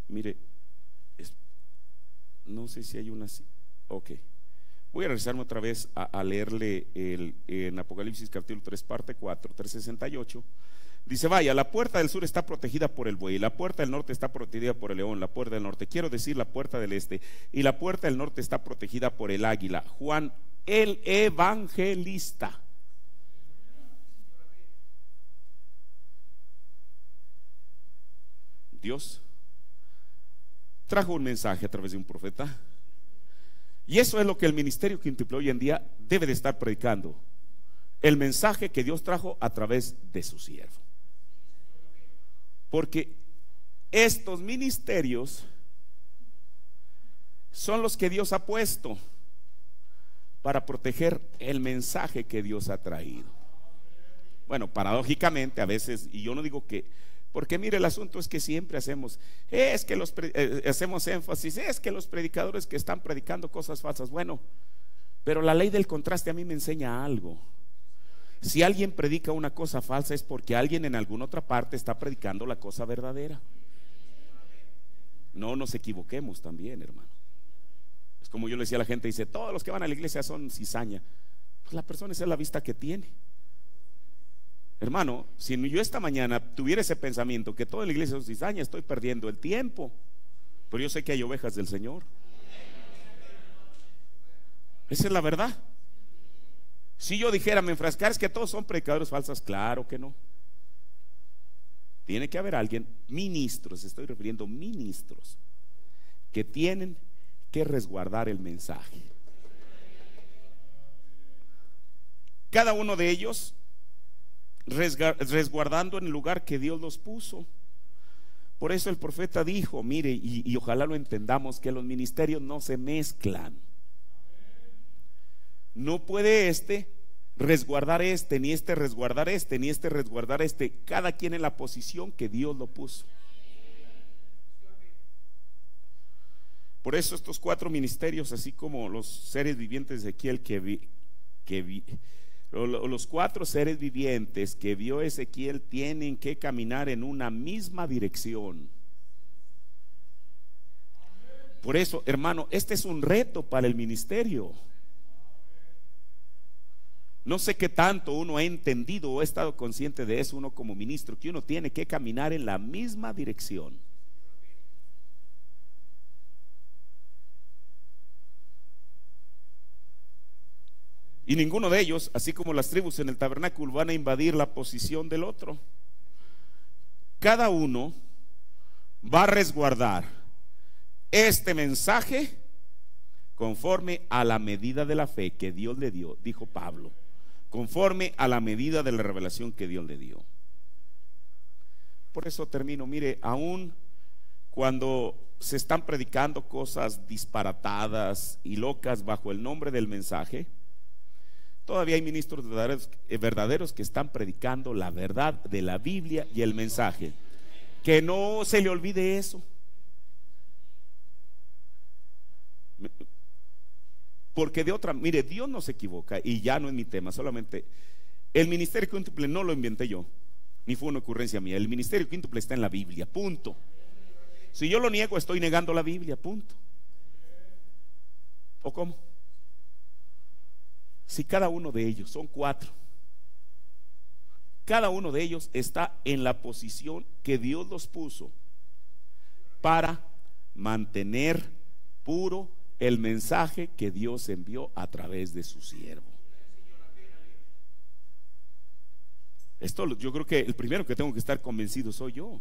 Mire, no sé si hay una así. Ok, voy a regresarme otra vez a leerle en Apocalipsis capítulo 3, parte 4, 368. Dice: vaya, la puerta del sur está protegida por el buey, la puerta del norte está protegida por el león, la puerta del norte, quiero decir la puerta del este, y la puerta del norte está protegida por el águila. Juan el evangelista. Dios trajo un mensaje a través de un profeta, y eso es lo que el ministerio quíntuple hoy en día debe de estar predicando: el mensaje que Dios trajo a través de su siervo. Porque estos ministerios son los que Dios ha puesto para proteger el mensaje que Dios ha traído. Bueno, paradójicamente a veces, y yo no digo que, porque mire, el asunto es que siempre hacemos énfasis, es que los predicadores que están predicando cosas falsas. Bueno, pero la ley del contraste a mí me enseña algo. Si alguien predica una cosa falsa, es porque alguien en alguna otra parte está predicando la cosa verdadera. No nos equivoquemos también, hermano. Es como yo le decía a la gente, dice: todos los que van a la iglesia son cizaña. Pues la persona esa es la vista que tiene. Hermano, si yo esta mañana tuviera ese pensamiento que toda la iglesia es cizaña, estoy perdiendo el tiempo. Pero yo sé que hay ovejas del Señor. Esa es la verdad. Si yo dijera, me enfrascar, es que todos son predicadores falsos, claro que no. Tiene que haber alguien, ministros, estoy refiriendo ministros, que tienen que resguardar el mensaje. Cada uno de ellos resguardando en el lugar que Dios los puso. Por eso el profeta dijo, mire, y ojalá lo entendamos, que los ministerios no se mezclan. No puede resguardar ni resguardar ni resguardar cada quien en la posición que Dios lo puso. Por eso estos 4 ministerios, así como los seres vivientes de Ezequiel Los 4 seres vivientes que vio Ezequiel tienen que caminar en una misma dirección. Por eso, hermano, este es un reto para el ministerio. No sé qué tanto uno ha entendido o ha estado consciente de eso, uno como ministro, que uno tiene que caminar en la misma dirección. Y ninguno de ellos, así como las tribus en el tabernáculo, van a invadir la posición del otro. Cada uno va a resguardar este mensaje conforme a la medida de la fe que Dios le dio, dijo Pablo, conforme a la medida de la revelación que Dios le dio. Por eso termino, mire, aún cuando se están predicando cosas disparatadas y locas bajo el nombre del mensaje, todavía hay ministros verdaderos que están predicando la verdad de la Biblia y el mensaje. Que no se le olvide eso. Porque de otra, mire, Dios no se equivoca, y ya no es mi tema, solamente el ministerio quíntuple no lo inventé yo, ni fue una ocurrencia mía. El ministerio quíntuple está en la Biblia, punto. Si yo lo niego, estoy negando la Biblia, punto. ¿O cómo? Si cada uno de ellos, son 4, cada uno de ellos está en la posición que Dios los puso para mantener puro el mensaje que Dios envió a través de su siervo. Esto yo creo que el primero que tengo que estar convencido soy yo.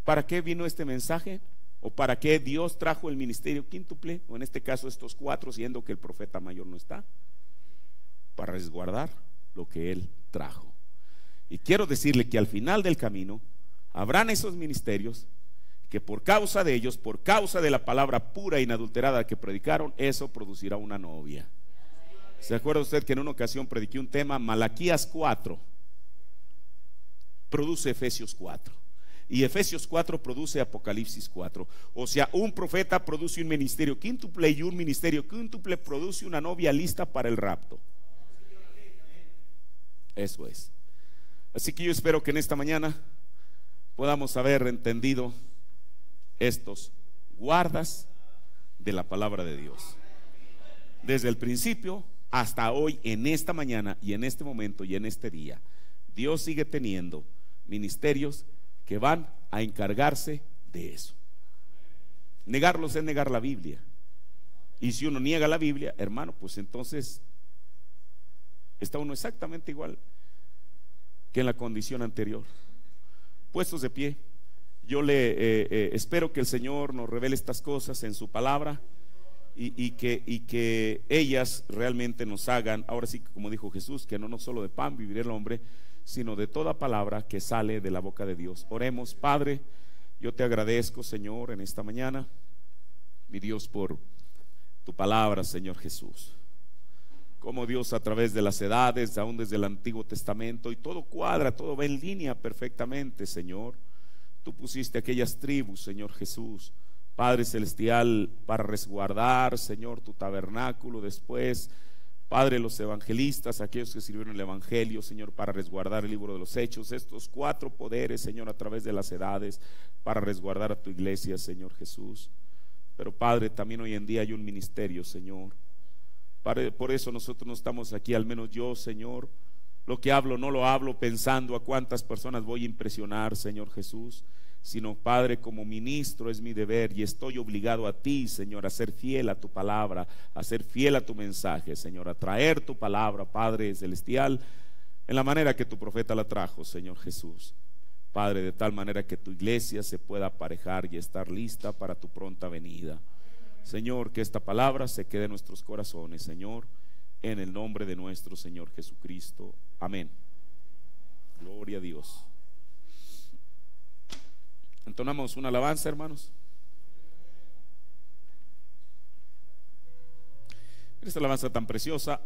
¿Para qué vino este mensaje? ¿O para qué Dios trajo el ministerio quíntuple? O en este caso estos 4, siendo que el profeta mayor no está. Para resguardar lo que él trajo. Y quiero decirle que al final del camino habrán esos ministerios que por causa de ellos, por causa de la palabra pura e inadulterada que predicaron, eso producirá una novia. ¿Se acuerda usted que en una ocasión prediqué un tema? Malaquías 4 produce Efesios 4 y Efesios 4 produce Apocalipsis 4. O sea, un profeta produce un ministerio quíntuple y un ministerio quíntuple produce una novia lista para el rapto. Eso es. Así que yo espero que en esta mañana podamos haber entendido estos guardas de la palabra de Dios desde el principio hasta hoy, en esta mañana y en este momento y en este día. Dios sigue teniendo ministerios que van a encargarse de eso. Negarlos es negar la Biblia, y si uno niega la Biblia, hermano, pues entonces está uno exactamente igual que en la condición anterior. Puestos de pie, yo le espero que el Señor nos revele estas cosas en su palabra y que ellas realmente nos hagan, ahora sí, como dijo Jesús, que no solo de pan vivirá el hombre, sino de toda palabra que sale de la boca de Dios. Oremos. Padre, yo te agradezco, Señor, en esta mañana, mi Dios, por tu palabra, Señor Jesús. Como Dios, a través de las edades, aún desde el Antiguo Testamento, y todo cuadra, todo va en línea perfectamente, Señor. Tú pusiste aquellas tribus, Señor Jesús, Padre Celestial, para resguardar, Señor, tu tabernáculo. Después, Padre, los evangelistas, aquellos que sirvieron el evangelio, Señor, para resguardar el libro de los Hechos. Estos 4 poderes, Señor, a través de las edades, para resguardar a tu iglesia, Señor Jesús. Pero Padre, también hoy en día hay un ministerio, Señor. Padre, por eso nosotros no estamos aquí, al menos yo, Señor. Lo que hablo no lo hablo pensando a cuántas personas voy a impresionar, Señor Jesús, sino, Padre, como ministro es mi deber y estoy obligado a ti, Señor, a ser fiel a tu palabra, a ser fiel a tu mensaje, Señor, a traer tu palabra, Padre Celestial, en la manera que tu profeta la trajo, Señor Jesús. Padre, de tal manera que tu iglesia se pueda aparejar y estar lista para tu pronta venida. Señor, que esta palabra se quede en nuestros corazones, Señor, en el nombre de nuestro Señor Jesucristo. Amén. Gloria a Dios. Entonamos una alabanza, hermanos. Esta alabanza tan preciosa.